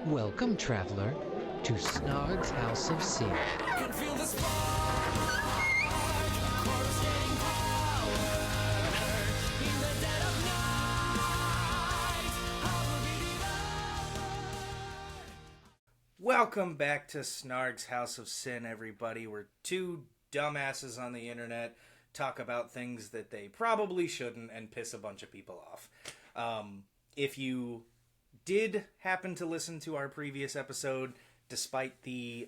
Welcome, traveler, to Snarg's House of Sin. Can feel the spark, coruscating power in the dead of night. I will be divine. Welcome back to Snarg's House of Sin, everybody. We're two dumbasses on the internet talk about things that they probably shouldn't and piss a bunch of people off. If you did happen to listen to our previous episode, despite the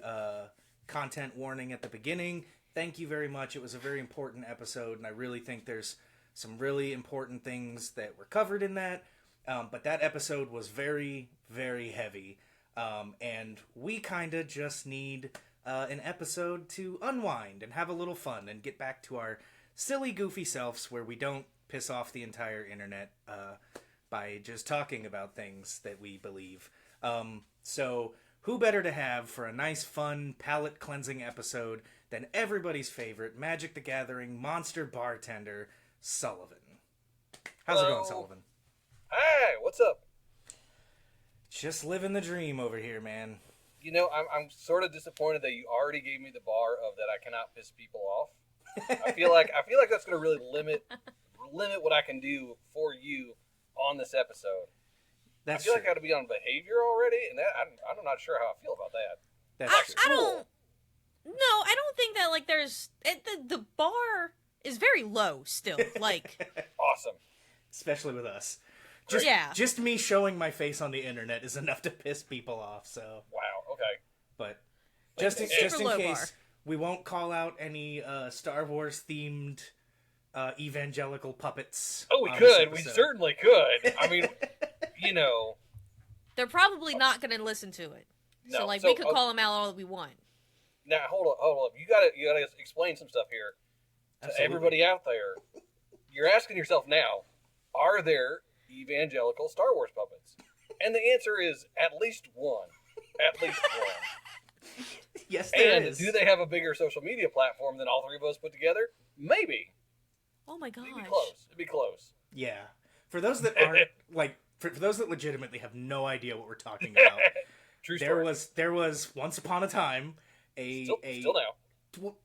content warning at the beginning, thank you very much. It was a very important episode, and I really think there's some really important things that were covered in that. But that episode was very, very heavy. And we kind of just need an episode to unwind and have a little fun and get back to our silly, goofy selves where we don't piss off the entire internet by just talking about things that we believe. So who better to have for a nice, fun, palate-cleansing episode than everybody's favorite Magic the Gathering monster bartender, Sullivan. How's it going, Sullivan? Hi, what's up? Just living the dream over here, man. You know, I'm sort of disappointed that you already gave me the bar of that I cannot piss people off. I feel like that's going to really limit what I can do for you on this episode. That's I feel true. like I got to be on behavior already, and that, I'm not sure how I feel about that. That's true. I don't. No, I don't think that there's the bar is very low still. Awesome. Especially with us. Yeah. Just me showing my face on the internet is enough to piss people off. So. Wow. Okay. But just in low case bar. we won't call out any Star Wars themed evangelical puppets. Oh, we on this could. We episode. certainly could. I mean, you know. They're probably not going to listen to it. No, So so, we could call them out all we want. Now hold up. You gotta explain some stuff here to Absolutely. everybody out there. You're asking yourself now, are there evangelical Star Wars puppets? And the answer is at least one. At least one. Yes, there And is. do they have a bigger social media platform than all three of us put together? Maybe. Oh my gosh. It'd be close. It'd be close. Yeah. For those that aren't for those that legitimately have no idea what we're talking about, True there story. was once upon a time Still now. well,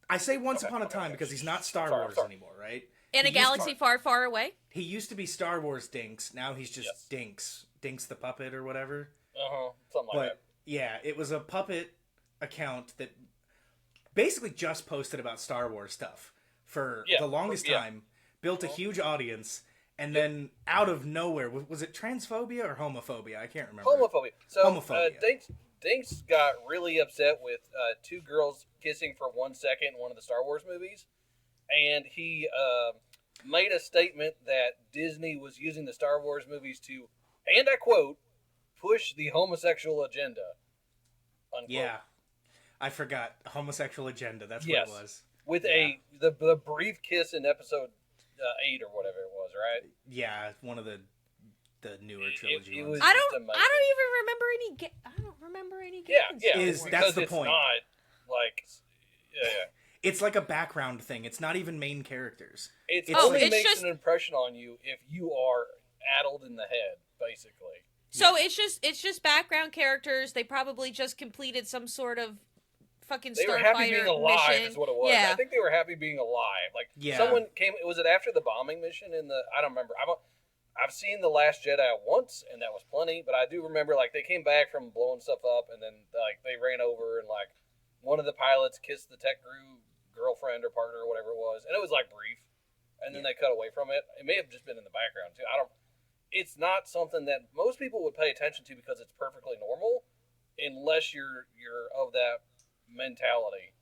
I say once Okay, upon a okay, time okay. because he's not Star Sorry, Wars sorry. anymore, right? In a He used to- galaxy far, far away. He used to be Star Wars Dinks. Now he's just Yes. Dinks. Dinks the puppet or whatever. Something like But that. yeah, it was a puppet account that basically just posted about Star Wars stuff for Yeah, the longest yeah. time, built a huge audience, and then out of nowhere, was it transphobia or homophobia? I can't remember. Homophobia. So Homophobia. Dinks got really upset with two girls kissing for 1 second in one of the Star Wars movies, and he made a statement that Disney was using the Star Wars movies to, and I quote, push the homosexual agenda. Unquote. Yeah, I forgot homosexual agenda. That's Yes. what it was. With Yeah. the brief kiss in episode 8 or whatever it was, right? Yeah, one of the newer trilogy it ones. was- I It's don't amazing. even remember any. I don't remember any Yeah, games. yeah. Is- anymore. that's because the it's point. not like, yeah. It's like a background thing. It's not even main characters. It It's only like- makes it's just- an impression on you if you are addled in the head, basically. So it's just background characters. They probably just completed some sort of fucking They were happy Starfighter being alive, mission. is what it was. Yeah. I think they were happy being alive. Like Yeah. someone came. Was it after the bombing mission in the? I don't remember. I've seen The Last Jedi once, and that was plenty. But I do remember like they came back from blowing stuff up, and then like they ran over and like one of the pilots kissed the tech crew girlfriend or partner or whatever it was, and it was like brief, and then they cut away from it. It may have just been in the background too. I don't. It's not something that most people would pay attention to because it's perfectly normal, unless you're of that mentality.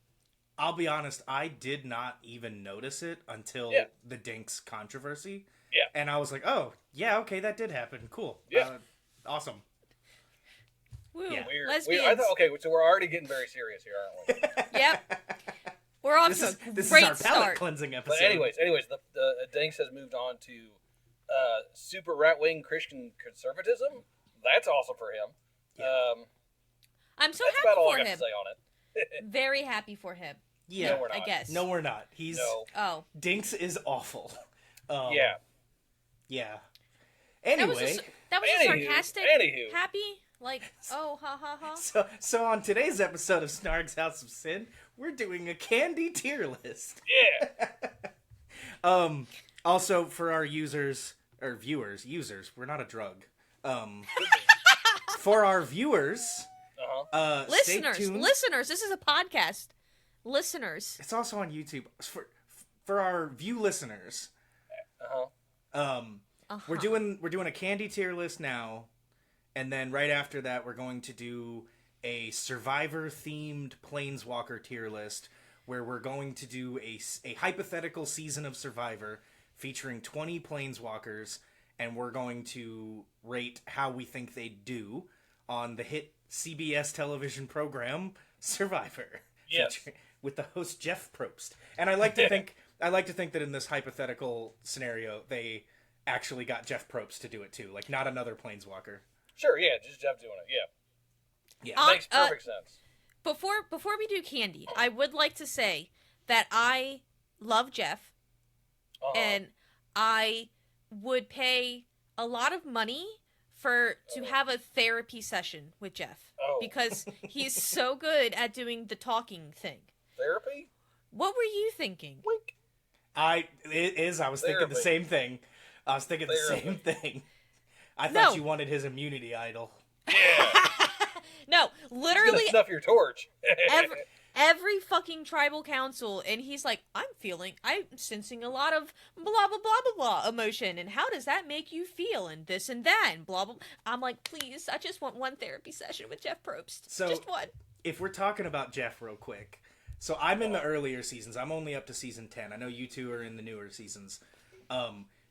I'll be honest, I did not even notice it until Yeah. the Dinks controversy. Yeah. And I was like, oh, yeah, okay, that did happen. Cool. Yeah. Awesome. Woo. Yeah. Weird. Lesbians. I thought, okay, so we're already getting very serious here, aren't we? Yep. We're off This to is, a this is great our palate start. cleansing episode. But anyways, the Dinks has moved on to super right-wing Christian conservatism. That's awesome for him. Yeah. I'm so That's happy about all I for got to him. say on it. Very happy for him. Yeah. No, we're not. I guess. No, we're not. He's No. Oh. Dinks is awful. Yeah. Yeah. That was Anyway, a Anywho, sarcastic anywho. happy? Like, oh, ha ha ha. So on today's episode of Snarg's House of Sin, we're doing a candy tier list. Yeah. Also for our users or viewers, we're not a drug. For our viewers, stay tuned. Listeners, this is a podcast. Listeners. It's also on YouTube. For our view listeners, we're doing a candy tier list now, and then right after that, we're going to do a Survivor themed Planeswalker tier list, where we're going to do a hypothetical season of Survivor featuring 20 Planeswalkers, and we're going to rate how we think they do on the hit CBS television program Survivor. Yes. With the host Jeff Probst. And I like to think that in this hypothetical scenario, they actually got Jeff Probst to do it too, like not another Planeswalker. Sure, yeah, just Jeff doing it. Yeah. Yeah. Makes perfect sense. Before we do candy, I would like to say that I love Jeff, and I would pay a lot of money to have a therapy session with Jeff, because he's so good at doing the talking thing. Therapy? What were you thinking? Wink. I was thinking the same thing. I was thinking the same thing. I thought you wanted his immunity idol. Yeah. No, literally Snuff your torch. every fucking tribal council, and he's like, I'm sensing a lot of blah blah blah blah blah emotion, and how does that make you feel, and this and that, and blah blah. I'm like, please, I just want one therapy session with Jeff Probst. So, just one. If we're talking about Jeff real quick, so I'm in the earlier seasons. I'm only up to season 10. I know you two are in the newer seasons.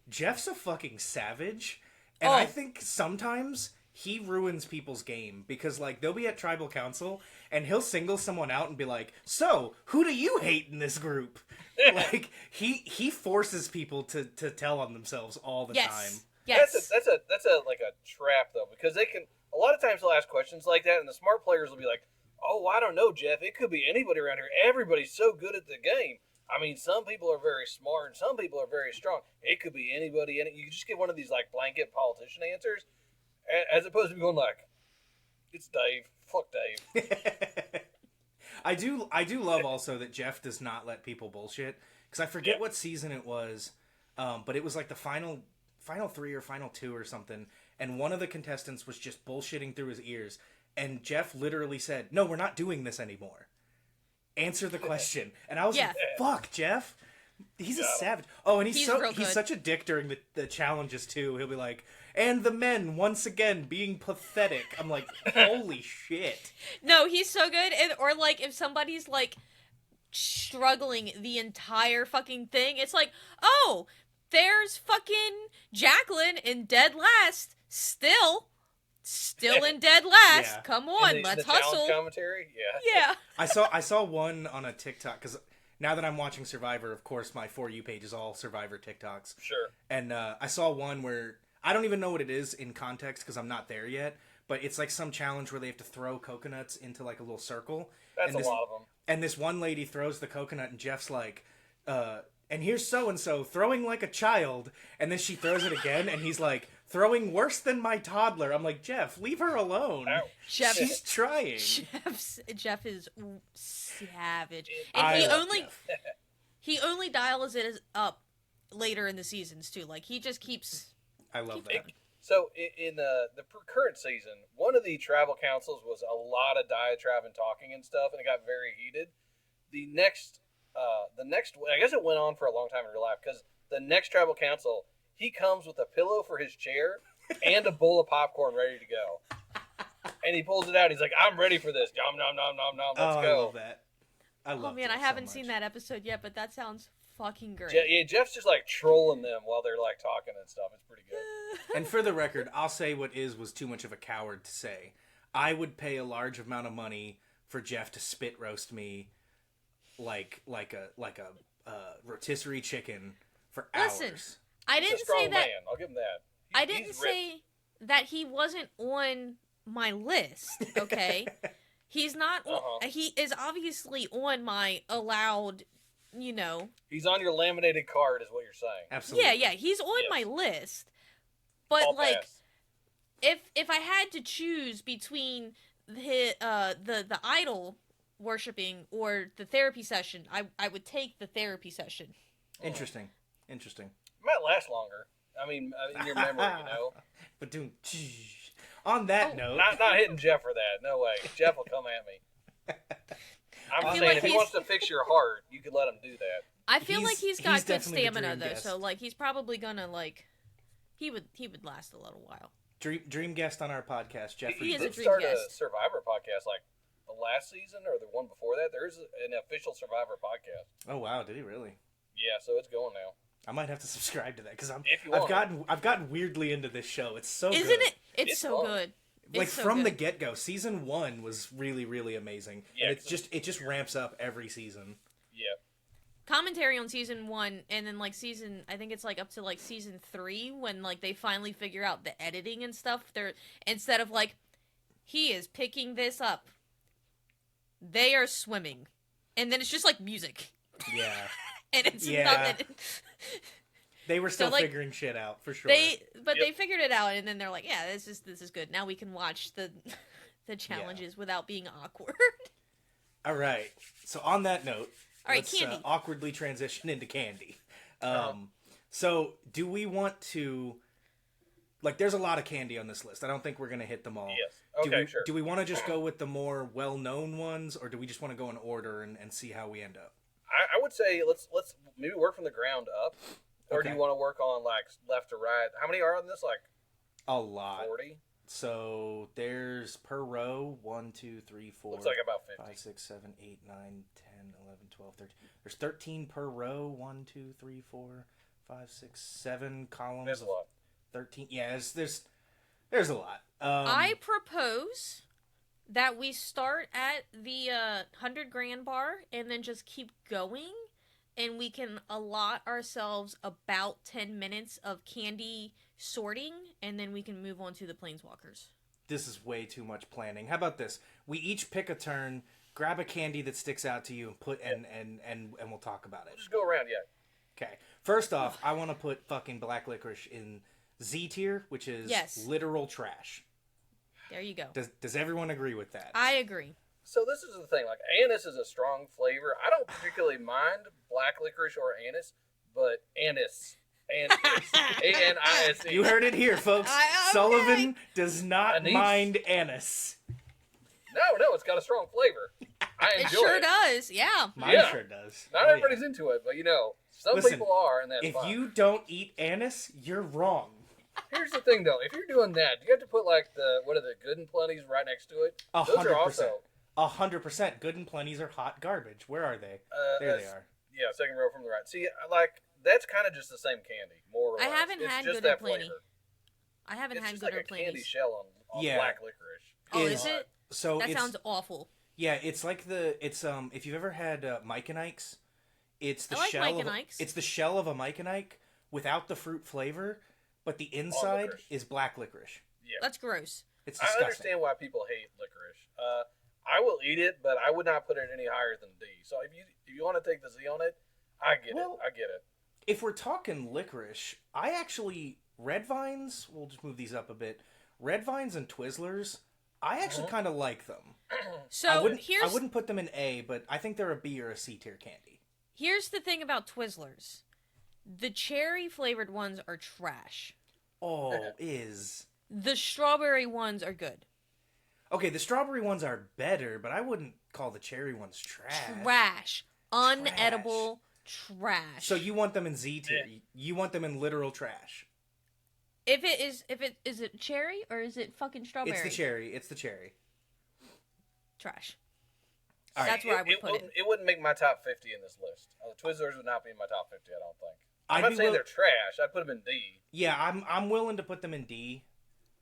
Jeff's a fucking savage, and I think sometimes he ruins people's game, because like they'll be at tribal council and he'll single someone out and be like, so who do you hate in this group? Like he forces people to tell on themselves all the time. Yes. That's a like a trap though, because they can a lot of times they'll ask questions like that, and the smart players will be like, oh, I don't know, Jeff, it could be anybody around here. Everybody's so good at the game. I mean, some people are very smart and some people are very strong. It could be anybody, and you just get one of these like blanket politician answers, as opposed to going like, it's Dave. Fuck Dave. I do love also that Jeff does not let people bullshit, because I forget what season it was, but it was like the final 3 or final 2 or something, and one of the contestants was just bullshitting through his ears, and Jeff literally said, no, we're not doing this anymore. Answer the question. And I was like, fuck, Jeff. He's a savage. Oh, and he's such a dick during the challenges too. He'll be like, and the men once again being pathetic. I'm like, holy shit. No, he's so good. Or like if somebody's like struggling the entire fucking thing, it's like, oh, there's fucking Jacqueline in dead last. Still in dead last. Yeah. Come on, let's hustle. Commentary, yeah. I saw one on a TikTok, because now that I'm watching Survivor, of course, my For You page is all Survivor TikToks. Sure. And I saw one where I don't even know what it is in context because I'm not there yet, but it's like some challenge where they have to throw coconuts into like a little circle. That's a lot of them. And this one lady throws the coconut, and Jeff's like, and here's so-and-so throwing like a child, and then she throws it again, and he's like, throwing worse than my toddler. I'm like, Jeff, leave her alone. She's trying. Jeff is savage, and he only dials it up later in the seasons too. Like he just keeps. I love that. So in the current season, one of the tribal councils was a lot of diatribe and talking and stuff, and it got very heated. The next, I guess it went on for a long time in real life, because the next tribal council, he comes with a pillow for his chair and a bowl of popcorn ready to go. And he pulls it out. He's like, I'm ready for this. Nom, nom, nom, nom, nom. Let's go. I love that. Oh, man, I haven't seen that episode yet, but that sounds fucking great. Jeff's just, like, trolling them while they're, like, talking and stuff. It's pretty good. And for the record, I'll say what was too much of a coward to say. I would pay a large amount of money for Jeff to spit roast me like a rotisserie chicken for hours. Listen, I didn't say that. Man. I'll give him that. I didn't say that he wasn't on my list. Okay, he's not. He is obviously on my allowed. He's on your laminated card, is what you're saying. Absolutely. Yeah. He's on my list, but All like, pass. if I had to choose between the idol worshiping or the therapy session, I would take the therapy session. Interesting. Might last longer. I mean, in your memory, you know. But on that note, Not hitting Jeff for that. No way. Jeff will come at me. I'm feel saying like if he he's- wants to fix your heart, you could let him do that. I feel like he's got good definitely the stamina dream though, guest. so like he's probably gonna like he would last a little while. Dream guest on our podcast, Jeffrey. He is He a did dream start guest. a Survivor podcast like the last season or the one before that. There's an official Survivor podcast. Oh wow, did he really? Yeah, so it's going now. I might have to subscribe to that because If you I've want. gotten weirdly into this show. It's so Isn't good. it? It's It's so fun. good. Like It's so from the good. get go, season 1 was really really amazing. Yeah, and 'cause it just ramps up every season. Yeah. Commentary on season 1 and then like I think it's like up to like season 3 when like they finally figure out the editing and stuff. They're instead of like he is picking this up, they are swimming, and then it's just like music, Yeah, and it's Yeah. nothing. they were still like, figuring shit out for sure. They Yep. figured it out, and then they're like, yeah, this is good. Now we can watch the challenges without being awkward. All right. So on that note, All right, let's candy. awkwardly transition into candy. Uh-huh. So do we want to? Like, there's a lot of candy on this list. I don't think we're gonna hit them all. Yes. Do Okay, we, sure. Do we want to just go with the more well-known ones, or do we just want to go in order and see how we end up? I would say let's maybe work from the ground up, or do Okay. you want to work on like left to right? How many are on this? Like A lot. 40? So there's per row 1, 2, 3, 4, Looks like about 50. 5, 6, 7, 8, 9, 10, 11, 12, 13. There's 13 per row. 1, 2, 3, 4, 5, 6, 7 columns. There's a lot. 13. Yeah, there's a lot. I propose that we start at the 100 grand bar and then just keep going, and we can allot ourselves about 10 minutes of candy sorting, and then we can move on to the Planeswalkers. This is way too much planning. How about this? We each pick a turn, grab a candy that sticks out to you, and put and we'll talk about it. We'll just go around, yeah. Okay. First off, I want to put fucking black licorice in Z tier, which is Yes. literal trash. There you go. Does everyone agree with that? I agree. So this is the thing. Like anise is a strong flavor. I don't particularly mind black licorice or anise, but anise. A-N-I-S-E. You heard it here, folks. Okay. Sullivan does not Anise? mind anise. No, it's got a strong flavor. I It enjoy sure it. does, yeah. Mine Yeah. sure does. Not Oh, yeah. everybody's into it, but you know, some Listen, people are, and that's If fine. you don't eat anise, you're wrong. Here's the thing, though. If you're doing that, you have to put like what are the Good and Plenty's right next to it? Those are 100%. also 100%. Good and Plenty's are hot garbage. Where are they? There they are. yeah, second row from the right. See, like that's kind of just the same candy, more or I less. haven't It's had just Good and that Plenty. flavor. I haven't It's had just good like or a candy Plenty's. shell on Yeah. black licorice. Oh, is it? So That it's, sounds awful. Yeah, it's like it's if you've ever had Mike and Ike's, it's the I like shell Mike of and a- Ike's. it's the shell of a Mike and Ike without the fruit flavor, but the inside licorice. is black licorice. Yeah, That's gross. It's I disgusting. understand why people hate licorice. I will eat it, but I would not put it any higher than D. So if you want to take the Z on it, I get Well, it. I get it. If we're talking licorice, I actually red vines. We'll just move these up a bit. Red vines and Twizzlers, I actually kind of like them. So I here's wouldn't put them in A, but I think they're a B or a C tier candy. here's the thing about Twizzlers. The cherry flavored ones are trash. Oh, is The strawberry ones are good. okay. The strawberry ones are better, but I wouldn't call the cherry ones trash. Trash. Unedible trash. So you want them in Z tier? Yeah. You want them in literal trash? if it is it cherry or is it fucking strawberry? It's the cherry. It's the cherry. Trash. All right. That's where I would put wouldn't, it. It wouldn't make my top 50 in this list. The Twizzlers would not be in my top 50. I don't think. I'm I'd not be saying will- they're trash. I'd put them in D. Yeah, I'm willing to put them in D.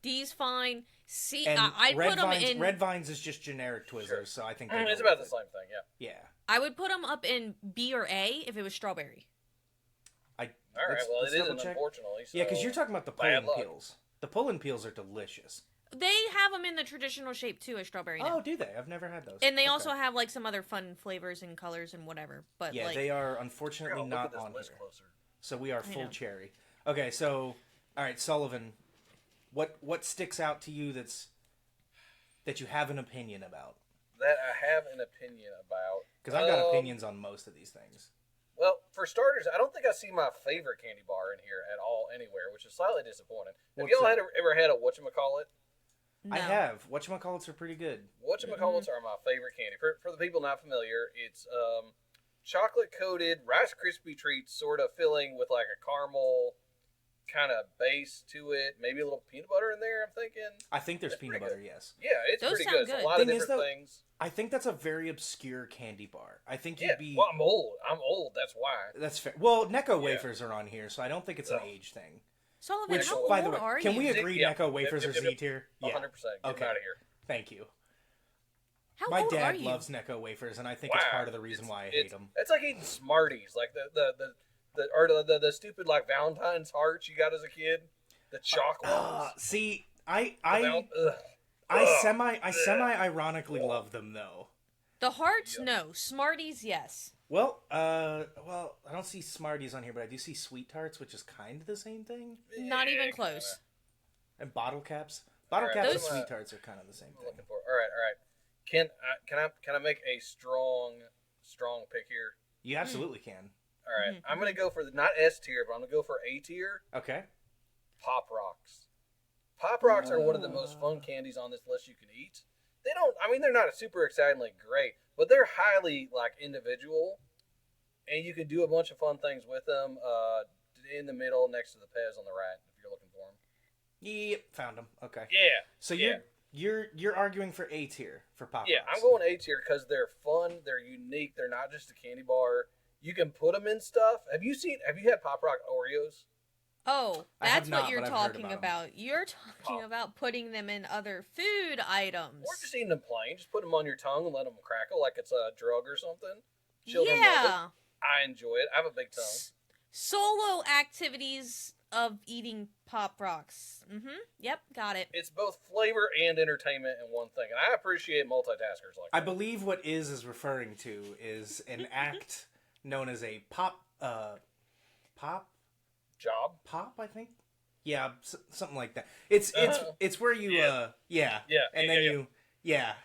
D's fine. C. And I'd red put them vines. in. Red vines is just generic Twizzlers, Sure. so I think It's about the same thing. Yeah. Yeah. I would put them up in B or A if it was strawberry. I. All right. let's- Well, let's it isn't, double check. unfortunately. So Yeah, because you're talking about the bad pull-in luck. peels. The pull-in peels are delicious. They have them in the traditional shape too as strawberry now. Oh, do they? I've never had those. And they Okay. also have like some other fun flavors and colors and whatever. But Yeah, like they are We're unfortunately gonna look not at this on list here. closer. So we are full know. cherry. Okay, so all right, Sullivan. What sticks out to you that you have an opinion about? That I have an opinion about. Because I've got opinions on most of these things. Well, for starters, I don't think I see my favorite candy bar in here at all anywhere, which is slightly disappointing. Have y'all ever had a whatchamacallit? No. I have. Whatchamacallits are pretty good. Whatchamacallits are my favorite candy. For the people not familiar, it's chocolate-coated Rice Krispie treats, sort of filling with like a caramel kind of base to it. Maybe a little peanut butter in there, I'm thinking. I think there's peanut butter, yes. Yeah, it's Those pretty sound good. It's good. a lot of Thing is, different though, things. I think that's a very obscure candy bar. I think Yeah, you'd be... well, I'm old. That's why. That's fair. Well, Necco wafers are on here, so I don't think it's an Oh. age thing. Sullivan, Which, how by old the way, are can you? we agree Yeah. Necco wafers are Z tier? 100%. Get Okay. them out of here. Thank you. How My old are dad you? loves Necco wafers, and I think it's part of the reason why I hate them. It's like eating Smarties, like the stupid like Valentine's hearts you got as a kid, the chalk ones. See, Ugh. I semi ironically love them though. The hearts, no. Smarties, yes. Well, I don't see Smarties on here, but I do see Sweet Tarts, which is kind of the same thing. Not even kinda. close. And Bottle Caps. Bottle Alright, Caps and those- Sweet Tarts are kind of the same I'm thing. looking for. All right. Can I make a strong pick here? You absolutely can. All right, I'm gonna go for not S tier, but I'm gonna go for A tier. Okay. Pop Rocks. Pop Rocks are one of the most fun candies on this list you can eat. They're not super excitingly great, but they're highly like individual, and you can do a bunch of fun things with them. In the middle, next to the Pez on the right, if you're looking for them. Yep, found them. Okay. Yeah. So yeah. you're arguing for A tier for Pop Yeah, Rocks. I'm going A tier because they're fun, they're unique, they're not just a candy bar. You can put them in stuff. Have you had Pop Rock Oreos? Oh, I have that's not, what you're but I've heard talking about 'em. about. You're talking about putting them in other food items. Or just eating them plain. Just put them on your tongue and let them crackle like it's a drug or something. Children love Yeah. it. I enjoy it. I have a big tongue. Solo activities of eating Pop Rocks. Yep, got it. It's both flavor and entertainment in one thing. And I appreciate multitaskers like I that. believe what is referring to is an act known as a pop, Job? I think. Yeah, something like that. It's where you Yeah, and then you Yes,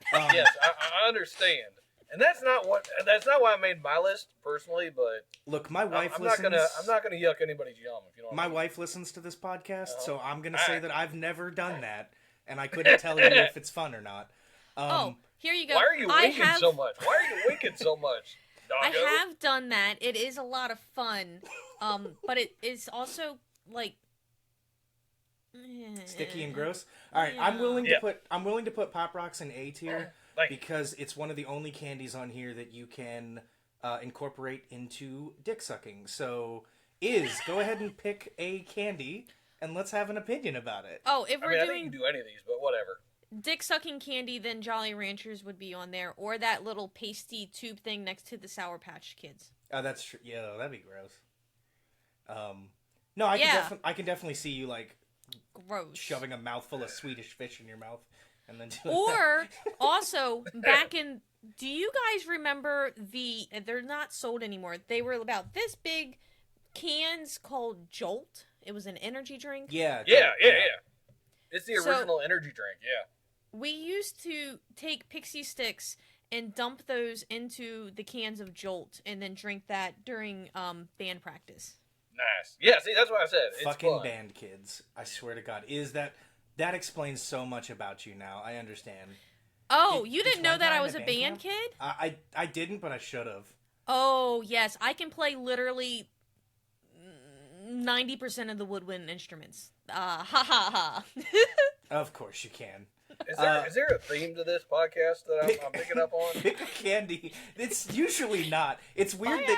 I understand. And that's not why I made my list personally, but look, my wife I'm listens. not gonna yuck anybody's yum, if you know what I My mean. wife listens to this podcast, so I'm gonna All say right. that I've never done that, and I couldn't tell you if it's fun or not. Oh, here you go. Why are you winking so much? Why are you winking so much? I Doggo? have done that. It is a lot of fun. But it is also like Sticky and gross. All right, I'm willing to put Pop Rocks in A tier Thank you. because it's one of the only candies on here that you can incorporate into dick sucking. So, go ahead and pick a candy and let's have an opinion about it. Oh, if I we're think you doing can do any of these, but whatever. dick sucking candy, then Jolly Ranchers would be on there, or that little pasty tube thing next to the Sour Patch Kids. Oh, that's true. Yeah, that'd be gross. No, I can definitely see you like Gross. shoving a mouthful of Swedish fish in your mouth and then Or also back in, do you guys remember they're not sold anymore. They were about this big cans called Jolt. It was an energy drink. Yeah. It's the So- original energy drink, yeah. We used to take pixie sticks and dump those into the cans of Jolt and then drink that during band practice. Nice. Yeah, see, that's what I said. It's Fucking fun. band kids. I swear to God. That explains so much about you now. I understand. Oh, Did- you did didn't you know run that that I in was a a band band camp? kid? I didn't, but I should have. Oh, yes. I can play literally 90% of the woodwind instruments. Ha ha ha. Of course you can. Is there a theme to this podcast that I'm picking up on? Pick a candy. It's usually not. It's weird By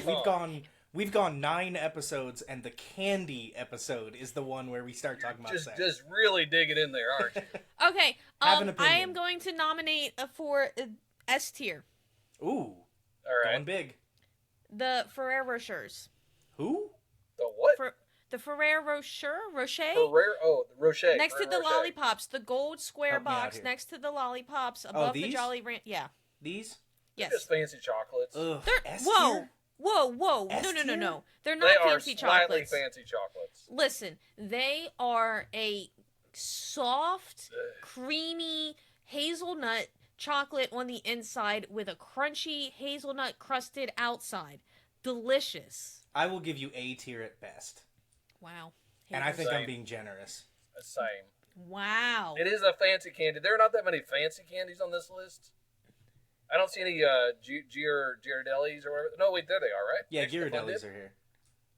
that we've gone 9 episodes and the candy episode is the one where we start talking about sex. Just really digging in there, aren't you? Okay, Have an I opinion. am going to nominate for S tier. Ooh, All right. going big. The Ferrero Rochers. Who? The what? The Ferrero Rocher? Rocher. Next to Ferrero the Rocher. lollipops, the gold square Help me out box here. next to the lollipops above the these? Jolly Ranch. Yeah. These? Yes. Just fancy chocolates. Ugh. They're, S whoa, tier? Whoa, whoa. No, S no, no, tier? no. They're They not are fancy slightly chocolates. fancy chocolates. Listen, they are a soft, creamy hazelnut chocolate on the inside with a crunchy hazelnut crusted outside. Delicious. I will give you A tier at best. Wow. And I think I'm Same. being generous. Same. Wow. It is a fancy candy. There are not that many fancy candies on this list. I don't see any Ghirardellis or whatever. No, wait, there they are, right? Yeah, Extra Ghirardellis blended? are here.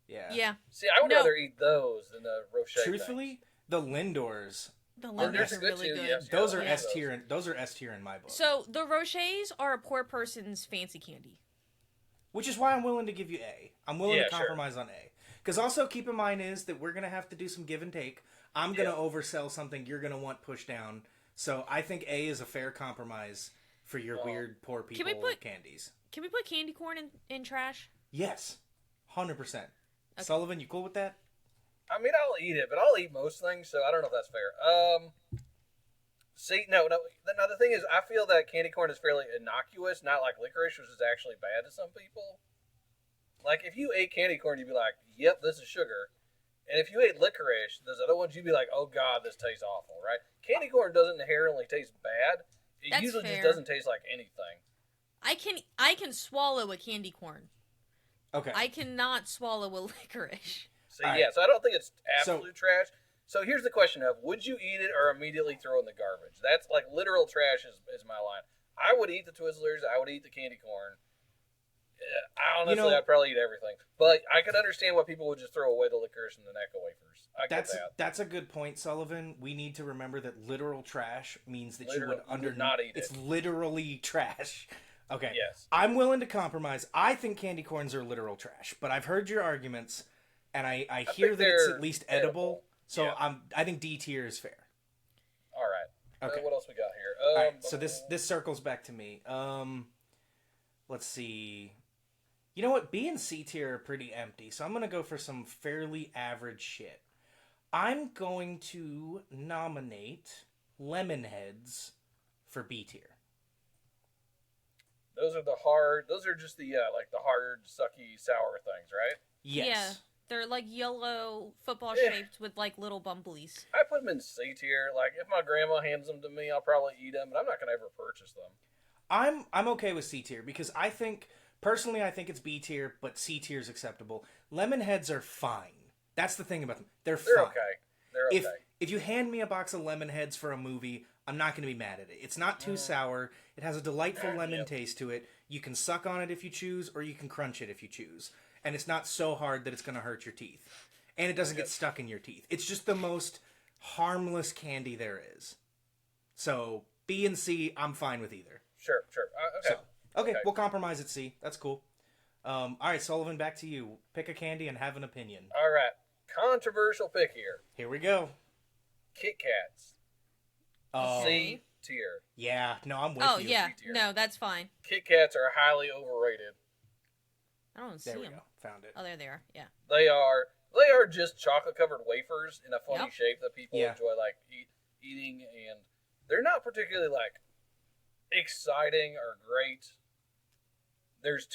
Yeah. Yeah. See, I would No. rather eat those than the Rocher. Truthfully, the Lindors, The Lindors Lindors are are good really too, good. yes. those are Yeah. S tier. Those are S tier in my book. So the Rochers are a poor person's fancy candy. Which is why I'm willing to give you A. I'm willing Yeah, to sure. compromise on A. Because also keep in mind is that we're gonna have to do some give and take. I'm gonna oversell something you're gonna want pushed down. So I think A is a fair compromise for your weird poor people we put- candies. Can we put candy corn in trash? Yes, 100%. Sullivan, you cool with that? I mean, I'll eat it, but I'll eat most things, so I don't know if that's fair. See, no. Now the thing is, I feel that candy corn is fairly innocuous, not like licorice, which is actually bad to some people. Like, if you ate candy corn, you'd be like, "Yep, this is sugar," and if you ate licorice, those other ones, you'd be like, "Oh God, this tastes awful." Right? Candy corn doesn't inherently taste bad. It That's usually fair. just doesn't taste like anything. I can swallow a candy corn. Okay. I cannot swallow a licorice. So All right. yeah, so I don't think it's So- absolute trash. So here's the question of, would you eat it or immediately throw in the garbage? That's like literal trash is my line. I would eat the Twizzlers. I would eat the candy corn. Honestly, I'd probably eat everything. But I could understand why people would just throw away the licorice and the Necco wafers. I get that. That's a good point, Sullivan. We need to remember that literal trash means that Literal- you would not eat it. It's literally trash. Okay. Yes. I'm willing to compromise. I think candy corns are literal trash, but I've heard your arguments, and I hear think that it's they're at least edible. So Yeah. I think D tier is fair. All right. Okay. What else we got here? All right. So this circles back to me. Let's see. You know what? B and C tier are pretty empty, so I'm gonna go for some fairly average shit. I'm going to nominate Lemonheads for B tier. Those are the hard. Those are just the like the hard, sucky, sour things, right? Yes. Yeah. They're like yellow football Yeah. shaped with like little bumblebees. I put them in C tier. Like if my grandma hands them to me, I'll probably eat them, but I'm not gonna ever purchase them. I'm okay with C tier because I think personally it's B tier, but C tier is acceptable. Lemonheads are fine. That's the thing about them. They're They're fine. okay. They're okay. If you hand me a box of Lemonheads for a movie, I'm not going to be mad at it. It's not too sour. It has a delightful lemon taste to it. You can suck on it if you choose, or you can crunch it if you choose. And it's not so hard that it's going to hurt your teeth. And it doesn't get stuck in your teeth. It's just the most harmless candy there is. So B and C, I'm fine with either. Sure. Okay. So, okay, we'll compromise at C. That's cool. All right, Sullivan, back to you. Pick a candy and have an opinion. All right. Controversial pick here. Here we go. Kit Kats. Oh, C tier. yeah. No, I'm with Oh you. yeah, C tier. no, that's fine. Kit Kats are highly overrated. I don't see There we them. go. Found it. Oh, there they are. Yeah. They are just chocolate covered wafers in a funny Yep. shape that people Yeah. enjoy like eating, and they're not particularly like exciting or great. There's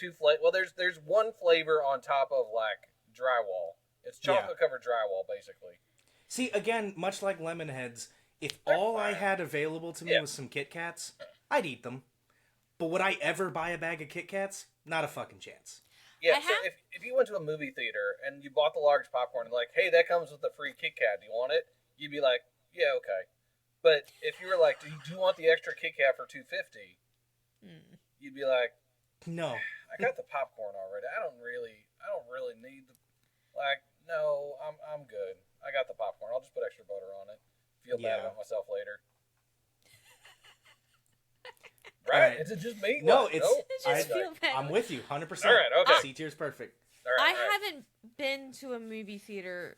there's one flavor on top of like drywall. It's chocolate covered drywall basically. See, again, much like Lemonheads, if They're all I fine. had available to me Yeah. was some Kit Kats, I'd eat them. But would I ever buy a bag of Kit Kats? Not a fucking chance. Yeah, I so have- if you went to a movie theater and you bought the large popcorn and like, hey, that comes with a free Kit Kat, do you want it? You'd be like, yeah, okay. But if you were like, do you want the extra Kit Kat for $2.50? You'd be like, No. I got the popcorn already. I don't really need the, like, no, I'm good. I got the popcorn. I'll just put extra butter on it. Feel bad Yeah. about myself later. All Right? right. Is it just me? No, What? it's. I just I, feel bad. I'm with you, 100%. All right, okay. C tier is perfect. All right, I all right. haven't been to a movie theater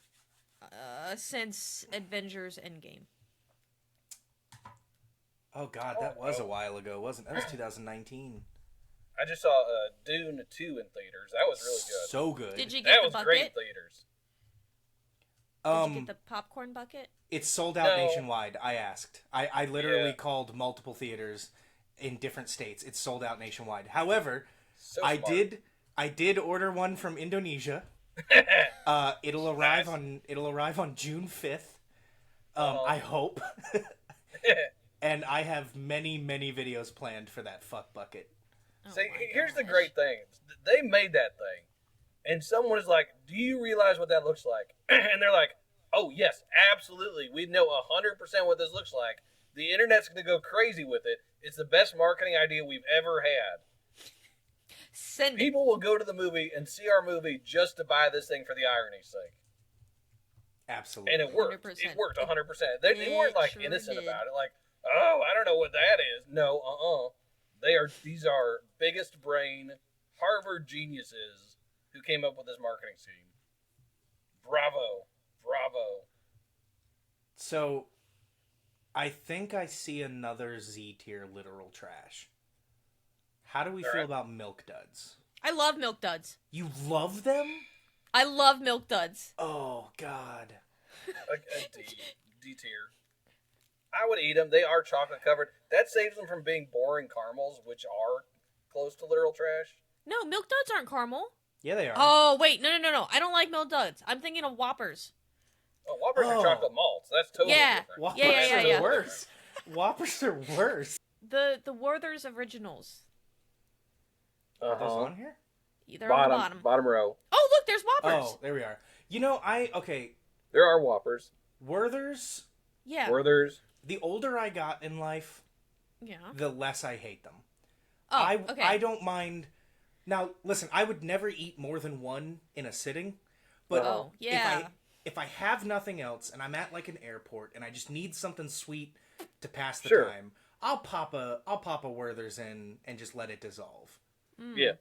since Avengers Endgame. Oh, God, that was a while ago, wasn't it? That was 2019. I just saw Dune 2 in theaters. That was really good. So good. Did you that get was the great in bucket? theaters. Did you get the popcorn bucket? It's sold out No. nationwide. I asked. I literally Yeah. called multiple theaters in different states. It's sold out nationwide. However, So I smart. did I did order one from Indonesia. It'll arrive on June 5th. I hope. And I have many, many videos planned for that fuck bucket. See, here's the great thing. They made that thing. And someone is like, do you realize what that looks like? And they're like, oh, yes, absolutely. We know 100% what this looks like. The internet's going to go crazy with it. It's the best marketing idea we've ever had. People will go to the movie and see our movie just to buy this thing for the irony's sake. Absolutely. And it worked. 100%. It worked 100%. They weren't like innocent about it. Like, oh, I don't know what that is. No, These are biggest brain Harvard geniuses who came up with this marketing scheme. Bravo. So, I think I see another Z tier literal trash. How do we feel about Milk Duds? I love Milk Duds. You love them? I love Milk Duds. Oh, God. A D tier. I would eat them. They are chocolate covered. That saves them from being boring caramels, which are close to literal trash. No, Milk Duds aren't caramel. Yeah, they are. Oh, wait. No. I don't like Milk Duds. I'm thinking of Whoppers. Oh, Whoppers are chocolate malts. That's totally different. Whoppers Yeah. are worse. Whoppers are worse. The Werther's Originals. Are those on here? They're on the bottom. Bottom row. Oh, look, there's Whoppers. Oh, there we are. There are Whoppers. Werther's. Yeah. Werther's. The older I got in life, the less I hate them. Oh, okay. I don't mind. Now, listen, I would never eat more than one in a sitting, but if I have nothing else and I'm at like an airport and I just need something sweet to pass the time, I'll pop a Werther's in and just let it dissolve. Yeah.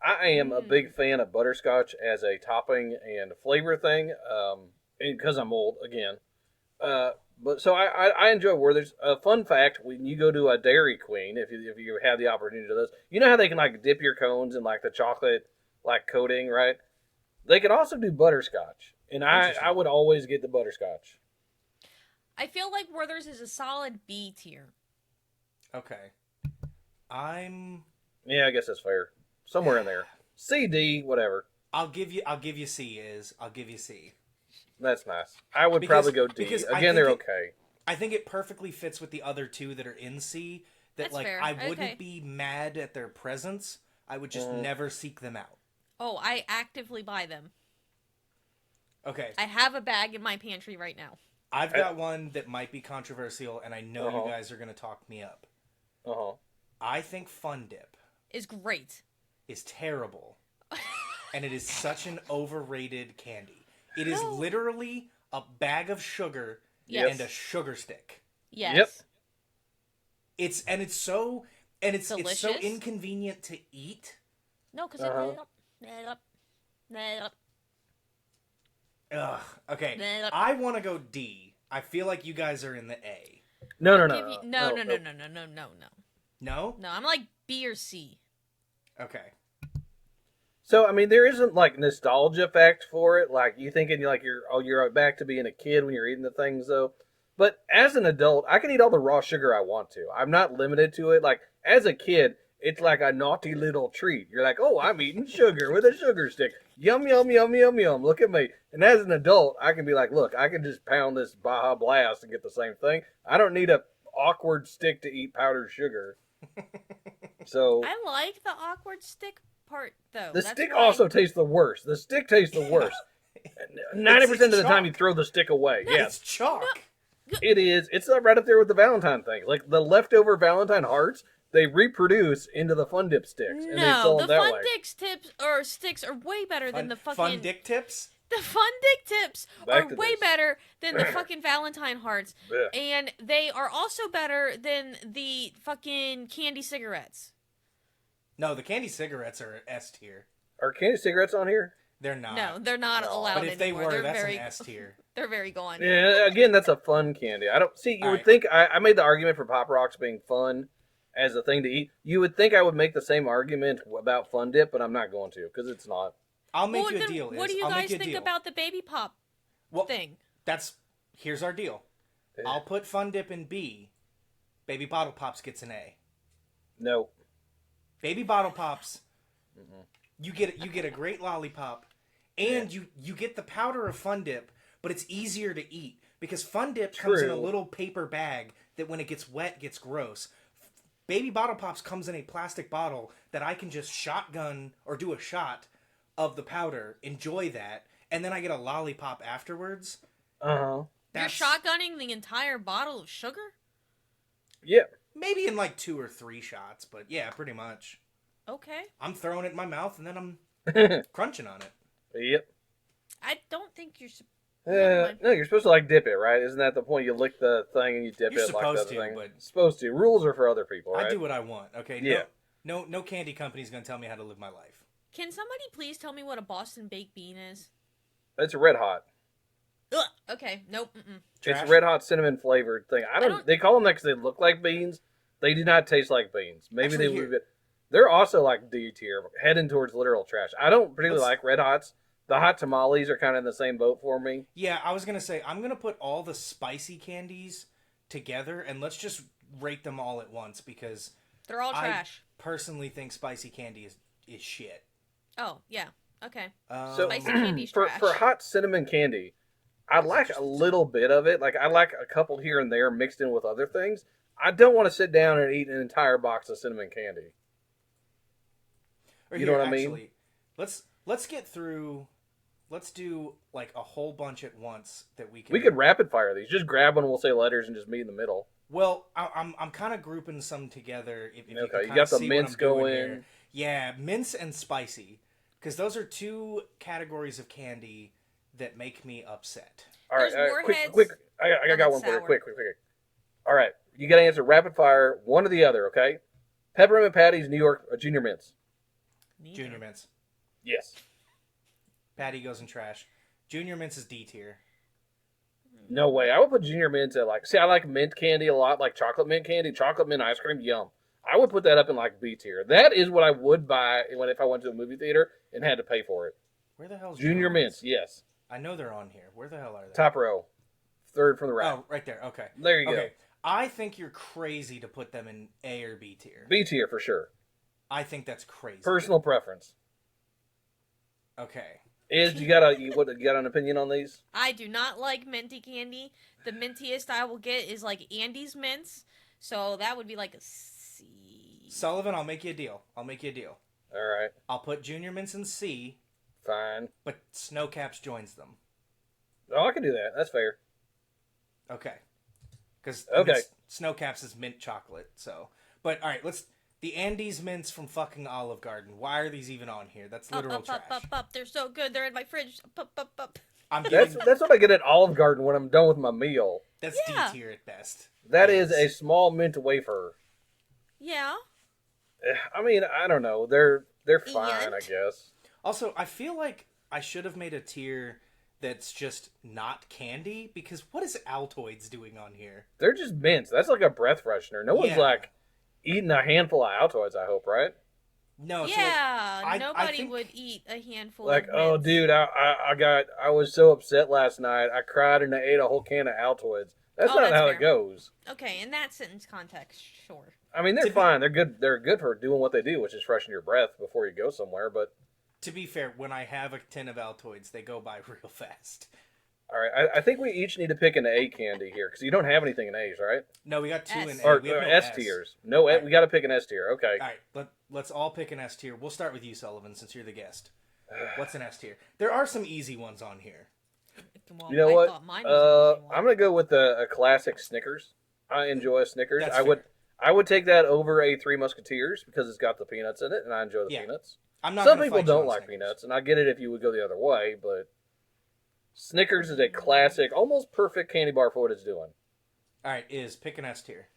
I am a big fan of butterscotch as a topping and flavor thing, and because I'm old, again. But so I enjoy Werther's. Fun fact, when you go to a Dairy Queen, if you have the opportunity to do this, you know how they can like dip your cones in like the chocolate like coating, right? They can also do butterscotch, and I would always get the butterscotch. I feel like Werther's is a solid B tier. Okay. Yeah, I guess that's fair. Somewhere in there. C, D, whatever. I'll give you C. I'll give you C. That's nice. I would probably go D. Again, they're okay. I think it perfectly fits with the other two that are in C. That's like fair. I wouldn't be mad at their presence. I would just never seek them out. Oh, I actively buy them. Okay. I have a bag in my pantry right now. I've got one that might be controversial, and I know you guys are going to talk me up. I think Fun Dip is great. Is terrible. And it is such an overrated candy. It is literally a bag of sugar and a sugar stick. Yes. Yep. It's so delicious. it's so inconvenient to eat. No, because Ugh. Okay. I want to go D. I feel like you guys are in the A. No. No. No? No, I'm like B or C. Okay. So, I mean, there isn't, like, nostalgia effect for it. Like, you thinking, like, you're back to being a kid when you're eating the things, though. But as an adult, I can eat all the raw sugar I want to. I'm not limited to it. Like, as a kid, it's like a naughty little treat. You're like, oh, I'm eating sugar with a sugar stick. Yum, yum, yum, yum, yum. Look at me. And as an adult, I can be like, look, I can just pound this Baja Blast and get the same thing. I don't need a awkward stick to eat powdered sugar. So I like the awkward stick part, though. The stick also tastes the worst. The stick tastes the worst. 90% of the time you throw the stick away. No, it's chalk. No. It is. It's right up there with the Valentine thing. Like the leftover Valentine hearts, they reproduce into the Fun Dip sticks. And they sell the them that Fun way. Dip sticks are way better than the fucking... Fun Dick Tips? The Fun Dick Tips are way better than the fucking Valentine hearts. Yeah. And they are also better than the fucking candy cigarettes. No, the candy cigarettes are S tier. Are candy cigarettes on here? They're not. No, they're not allowed But if they anymore. were, They're that's very, an S tier. They're very gone. Yeah, again, that's a fun candy. I don't see. You would think I made the argument for Pop Rocks being fun as a thing to eat. You would think I would make the same argument about Fun Dip, but I'm not going to because it's not. I'll make you a deal. What do you guys think about the Baby Pop thing? Here's our deal. Yeah. I'll put Fun Dip in B. Baby Bottle Pops gets an A. No. Baby Bottle Pops. You get a great lollipop, and you get the powder of Fun Dip, but it's easier to eat because Fun Dip comes in a little paper bag that when it gets wet gets gross. Baby Bottle Pops comes in a plastic bottle that I can just shotgun or do a shot of the powder, enjoy that, and then I get a lollipop afterwards. Uh-huh. You're shotgunning the entire bottle of sugar? Yeah. Maybe in like 2 or 3 shots, but yeah, pretty much. Okay. I'm throwing it in my mouth and then I'm crunching on it. Yep. I don't think you're No, you're supposed to like dip it, right? Isn't that the point? You lick the thing and you dip You're it like the supposed other to, thing. but Supposed to. Rules are for other people, right? I do what I want, okay? Yeah. No candy company's gonna tell me how to live my life. Can somebody please tell me what a Boston baked bean is? It's Red Hot. Ugh. Okay. Nope. Mm-mm. Trash. It's Red Hot cinnamon flavored thing. I don't. They call them that because they look like beans. They do not taste like beans. Maybe Actually, they would. They're also like D tier, heading towards literal trash. I don't particularly like Red Hots. The hot tamales are kind of in the same boat for me. Yeah, I was gonna say I'm gonna put all the spicy candies together and let's just rate them all at once because They're all trash. I personally think spicy candy is shit. Oh yeah. Okay. So Spicy candy's for trash. hot cinnamon candy, I like a little bit of it. Like I like a couple here and there mixed in with other things. I don't want to sit down and eat an entire box of cinnamon candy. Or You know what I mean? actually, let's get through. Let's do like a whole bunch at once that we can. We could rapid fire these. Just grab one. We'll say letters and just meet in the middle. Well, I'm kind of grouping some together. If Okay, you you got the see mince what I'm doing going. here. Yeah, mince and spicy, because those are 2 categories of candy that make me upset. All right, There's warheads quick. I got on one for you. sour. Quick. All right, you got to answer rapid fire, one or the other. Okay. Peppermint Patties, New York, Junior Mints. Neither. Junior mince. Yes. Patty goes in trash. Junior mince is D tier. No way. I would put Junior Mints at like. See, I like mint candy a lot, like chocolate mint candy, chocolate mint ice cream. Yum. I would put that up in like B tier. That is what I would buy if I went to a movie theater and had to pay for it. Where the hell's Junior Mints, yes. I know they're on here. Where the hell are they? Top row, third from the right. Oh, right there. Okay. There you go. Okay. I think you're crazy to put them in A or B tier. B tier for sure. I think that's crazy. Personal preference. Okay. You got an opinion on these? I do not like minty candy. The mintiest I will get is like Andy's mints. So that would be like a C. Sullivan, I'll make you a deal. All right. I'll put Junior Mints in C, Fine. but Snowcaps joins them. Oh, I can do that. That's fair. Okay. Because Okay. Snowcaps is mint chocolate. So, but all right, the Andes mints from fucking Olive Garden. Why are these even on here? That's literal trash. Up. They're so good. They're in my fridge. Up. I'm That's giving, that's what I get at Olive Garden when I'm done with my meal. that's Yeah. D tier at best. That is a small mint wafer. Yeah. I mean, I don't know. They're fine, And? I guess. Also, I feel like I should have made a tier that's just not candy because what is Altoids doing on here? They're just mints. That's like a breath freshener. No one's Yeah. like eating a handful of Altoids, I hope, right? No, so Yeah. I Nobody think- would eat a handful Like, of oh, mints. dude, I was so upset last night. I cried and I ate a whole can of Altoids. That's Oh, not that's how fair. it goes. Okay, in that sentence context, sure. I mean, they're fine. They're good. They're good for doing what they do, which is freshen your breath before you go somewhere. But to be fair, when I have a tin of Altoids, they go by real fast. all right, I think we each need to pick an A candy here because you don't have anything in A's, right? No, we got 2 S. in A. Or We have no S tiers. No, All right. we got to pick an S tier. Okay. All right, let's all pick an S tier. We'll start with you, Sullivan, since you're the guest. What's an S tier? There are some easy ones on here. Well, You know I what? thought mine was the only one. I'm gonna go with a classic Snickers. I enjoy a Snickers. That's I would take that over a Three Musketeers because it's got the peanuts in it, and I enjoy the Yeah. peanuts. I'm not. Some gonna people fight you don't on like Snickers. peanuts, and I get it if you would go the other way, but Snickers is a classic, almost perfect candy bar for what it's doing. All right, pick an S tier.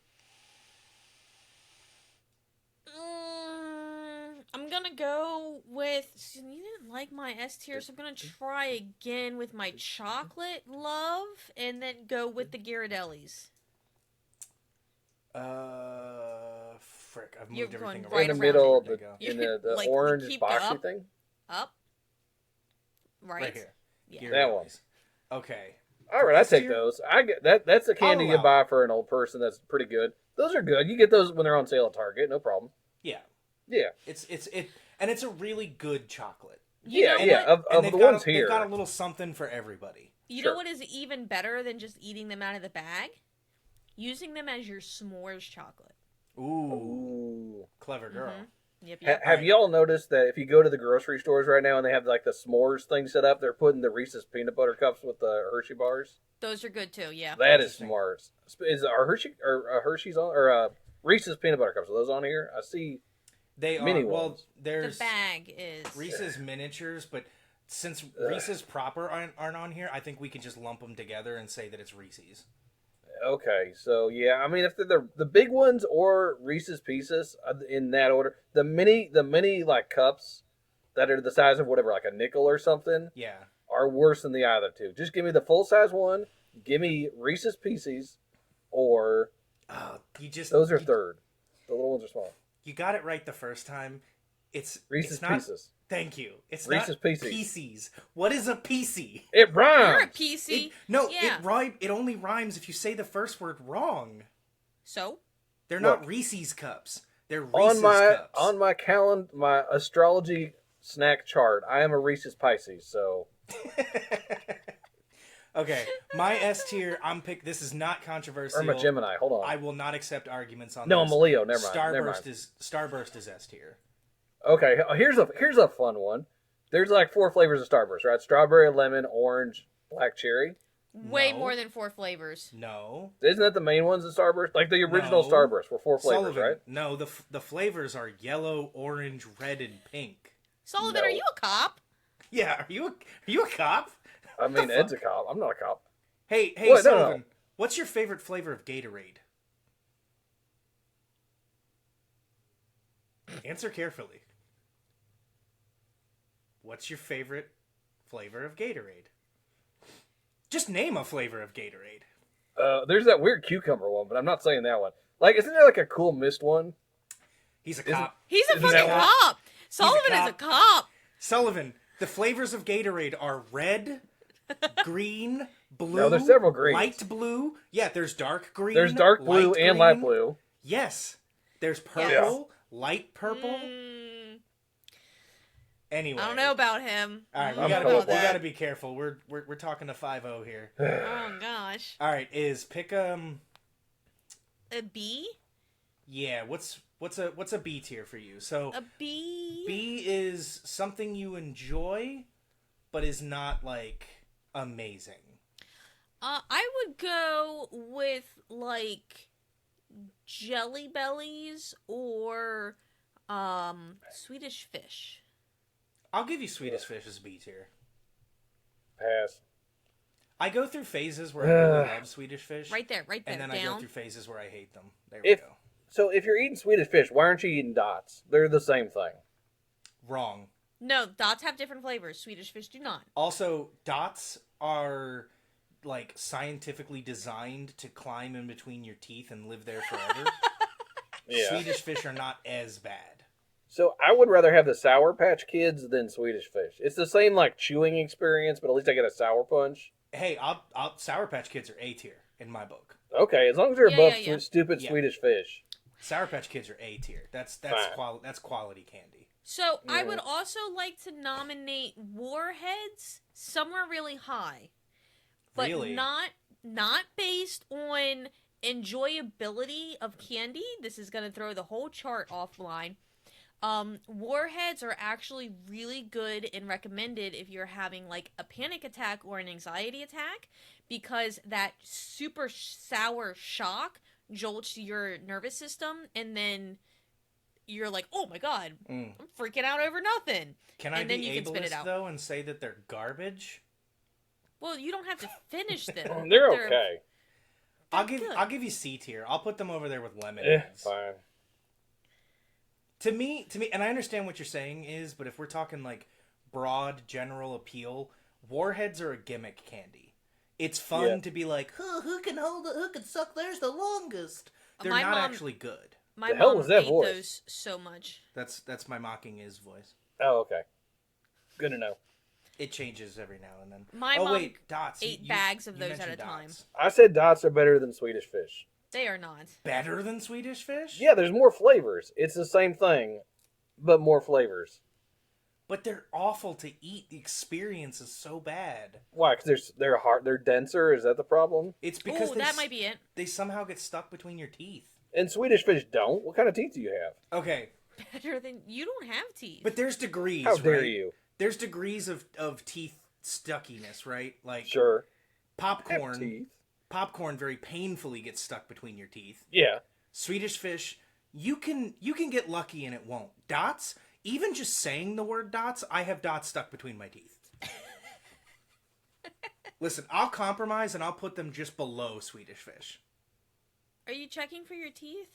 I'm gonna go with. You didn't like my S tier, so I'm gonna try again with my chocolate love, and then go with the Ghirardellis. Frick, I've You're moved going everything right in the around middle, it. There you go. in the Like, we orange keep boxy up. thing. Up. Right. Right here. Yeah. That one. Okay. All right, I S take tier? those. I get that. That's the candy you allow buy for an old person. That's pretty good. Those are good. You get those when they're on sale at Target. No problem. Yeah. Yeah. It's And it's a really good chocolate. You know what? Of And the ones they've here. got a little something for everybody. You Sure. know what is even better than just eating them out of the bag? Using them as your s'mores chocolate. Ooh. Clever girl. Yep. Have y'all noticed that if you go to the grocery stores right now and they have like the s'mores thing set up, they're putting the Reese's peanut butter cups with the Hershey bars? Those are good too, yeah. That is smart. Are Hershey's on or Reese's peanut butter cups? Are those on here? I see. They Mini are. Well, ones. there's The bag is... Reese's miniatures, but since Reese's proper aren't on here, I think we can just lump them together and say that it's Reese's. Okay, so yeah, I mean, if they're the big ones or Reese's Pieces in that order, the mini like cups that are the size of whatever, like a nickel or something, Yeah. are worse than the other two. Just give me the full size one. Give me Reese's Pieces, or those are third. The little ones are small. You got it right the first time. It's Reese's not, Pieces. Thank you. It's Reese's not Pieces. PCs. What is a PC? It You're a rhymes. PC. Yeah. It only rhymes if you say the first word wrong. So? They're Look. not Reese's cups. They're Reese's cups. On my calendar, my astrology snack chart, I am a Reese's Pisces. So Okay, my S tier. This is not controversial. or I'm a Gemini. Hold on. I will not accept arguments on No, this. I'm a Leo. Never mind. Starburst is S tier. Okay, here's a fun one. There's like 4 flavors of Starburst, right? Strawberry, lemon, orange, black cherry. Way No. more than 4 flavors. No. Isn't that the main ones in Starburst? Like the original No. Starburst were 4 flavors, Sullivan. right? No, the flavors are yellow, orange, red, and pink. Sullivan, No. are you a cop? Yeah, are you a cop? I mean, Ed's a cop. I'm not a cop. Hey, What? No, no, Sullivan. no. What's your favorite flavor of Gatorade? Answer carefully. What's your favorite flavor of Gatorade? Just name a flavor of Gatorade. There's that weird cucumber one, but I'm not saying that one. Like, isn't there like a cool mist one? He's a cop. He's a Isn't fucking that cop. Sullivan is a cop. Sullivan, the flavors of Gatorade are red, green, blue. No, there's several greens. Light blue. Yeah, there's dark green. There's dark blue light and light green. blue. Yes. There's purple, Yes. light purple. Anyway. I don't know about him. All right, I we don't gotta know we about that. gotta be careful. We're talking to 5-0 here. Oh gosh. All right, pick A B? yeah. What's a B tier for you? So A B? B is something you enjoy, but is not like amazing. I would go with like Jelly Bellies or Swedish Fish. I'll give you Swedish Fish as B tier. Pass. I go through phases where I really love Swedish Fish. Right there, And then I go down. through phases where I hate them. There we go. So if you're eating Swedish Fish, why aren't you eating Dots? They're the same thing. Wrong. No, dots have different flavors. Swedish Fish do not. Also, dots are like scientifically designed to climb in between your teeth and live there forever. Yeah. Swedish Fish are not as bad. So I would rather have the Sour Patch Kids than Swedish Fish. It's the same like chewing experience, but at least I get a sour punch. Hey, Sour Patch Kids are A tier in my book. Okay, as long as they're Yeah, above yeah, yeah. stupid Yeah. Swedish Fish. Sour Patch Kids are A tier. That's Fine. that's quality candy. So I would also like to nominate Warheads somewhere really high, but Really? not based on enjoyability of candy. This is going to throw the whole chart offline. Warheads are actually really good and recommended if you're having like a panic attack or an anxiety attack, because that super sour shock jolts your nervous system, and then you're like, oh my god, I'm freaking out over nothing. Can I and then be you can spit it ableist out. though and say that they're garbage? Well, you don't have to finish them. They're okay. I'll good. give you C tier. I'll put them over there with lemon. Fine. To me, and I understand what you're saying but if we're talking like broad general appeal, Warheads are a gimmick candy. It's fun to be like, who can suck theirs the longest? They're My not mom- actually good. My The hell mom was that ate voice? those so much. That's my mocking is voice. Oh, okay. Good to know. It changes every now and then. My oh mom wait, dots. ate bags of you those at mentioned a time. dots. I said Dots are better than Swedish Fish. They are not. Better than Swedish Fish? Yeah, there's more flavors. It's the same thing, but more flavors. but they're awful to eat. The experience is so bad. Why? Because they're denser. Is that the problem? It's because Oh, that might be it. they somehow get stuck between your teeth. And Swedish fish don't. What kind of teeth do you have? Okay, Better than you don't have teeth. but there's degrees. How dare right? you? There's degrees of teeth stuckiness, right? Like Sure. popcorn. Teeth. Popcorn very painfully gets stuck between your teeth. Yeah. Swedish fish, you can get lucky and it won't. Dots, even just saying the word dots, I have dots stuck between my teeth. Listen, I'll compromise and I'll put them just below Swedish fish. Are you checking for your teeth?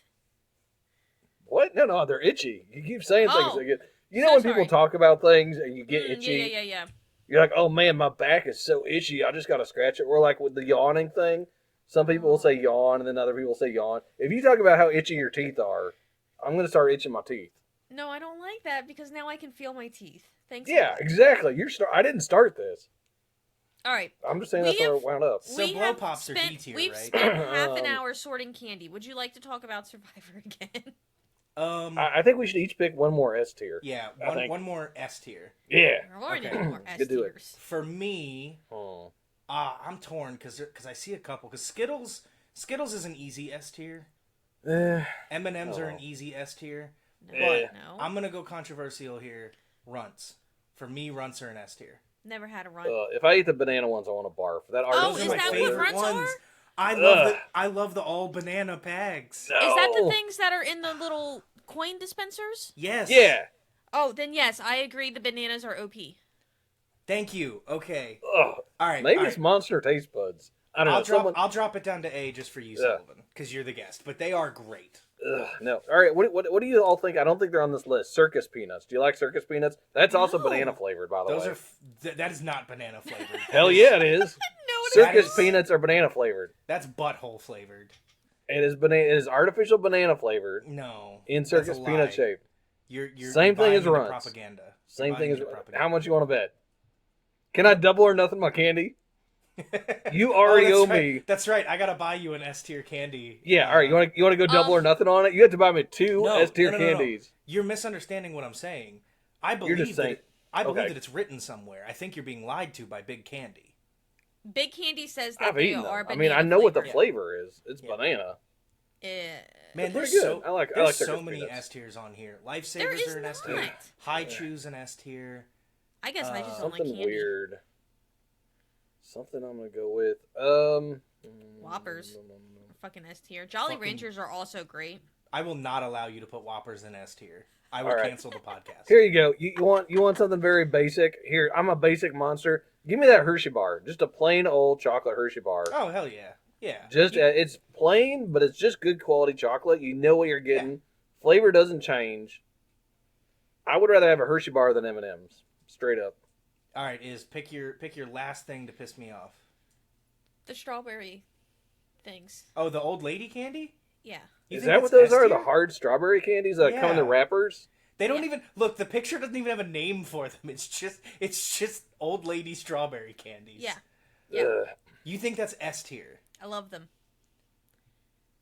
What? No, they're itchy. You keep saying things Oh. that get. You So know when sorry. people talk about things and you get itchy. Yeah. You're like, oh man, my back is so itchy. I just got to scratch it. Or like with the yawning thing. Some people will say yawn and then other people say yawn. If you talk about how itchy your teeth are, I'm going to start itching my teeth. No, I don't like that because now I can feel my teeth. Thanks. Yeah, exactly. I didn't start this. All right. I'm just saying We that's where have- it wound up. So We blow have pops are spent- D tier, We've right? spent half an hour sorting candy. Would you like to talk about Survivor again? I think we should each pick one more S tier. Yeah, I think. one more S tier. Yeah. We're already Okay. more S Good do it. tiers. For me, Oh. I'm torn because I see a couple. Because Skittles is an easy S tier. Eh, M&Ms are Oh. an easy S tier. No, But no. I'm gonna go controversial here. Runts. For me, runts are an S tier. Never had a run. if I eat the banana ones, I want to barf. That Oh, Those is are my that what favorite runts ones. are? I love the all banana bags. Is that the No. things that are in the little coin dispensers? Yes. Yeah. Oh, then yes, I agree. The bananas are OP. Thank you. Okay. Ugh. All right. Maybe all it's right. monster taste buds. I don't know. I'll drop it down to A just for you, Sullivan, because you're the guest. But they are great. No. All right. What do you all think? I don't think they're on this list. Circus peanuts. Do you like circus peanuts? That's also No. banana flavored, by the Those way. are that is not banana flavored. Hell yeah, it is. No, it Circus isn't. peanuts are banana flavored. That's butthole flavored. It is artificial banana flavored No. in that's circus a peanut lie. shape. You're Same thing buying as into runts. propaganda. Same You're thing buying as into propaganda. how much you want to bet? Can I double or nothing my candy? You Oh, already that's owe right. me. That's right. I gotta buy you an S tier candy. Yeah, all right. You want to go double or nothing on it? You have to buy me two No, S tier no. candies. You're misunderstanding what I'm saying. I You're believe just saying- I believe okay. that it's written somewhere. I think you're being lied to by Big Candy. Big Candy says that I've they eaten them. are I banana mean, I know what the flavored. flavor is. It's Yeah. banana. Eh, Man, They're there's pretty so good. I like there's circus so many peanuts. S tiers on here. There Lifesavers is are an S tier. not. High Chews an S tier. I guess I just don't like Something candy. weird. Something I'm gonna go with. Whoppers. Fucking S tier. Jolly Fucking- Rangers are also great. I will not allow you to put Whoppers in S tier. I will All right. cancel the podcast. Here you go. You want something very basic? Here, I'm a basic monster. Give me that Hershey bar. Just a plain old chocolate Hershey bar. Oh hell yeah, yeah. Just You- it's plain, but it's just good quality chocolate. You know what you're getting. Flavor doesn't change. I would rather have a Hershey bar than M&Ms. Straight up. all right. Is pick your last thing to piss me off. The strawberry things. Oh, the old lady candy. Yeah. You Is think that what that's those are? S-tier? The hard strawberry candies that come in the Yeah. wrappers? They don't Yeah. even look. The picture doesn't even have a name for them. It's just old lady strawberry candies. Yeah. Yeah. Ugh. You think that's S tier? I love them.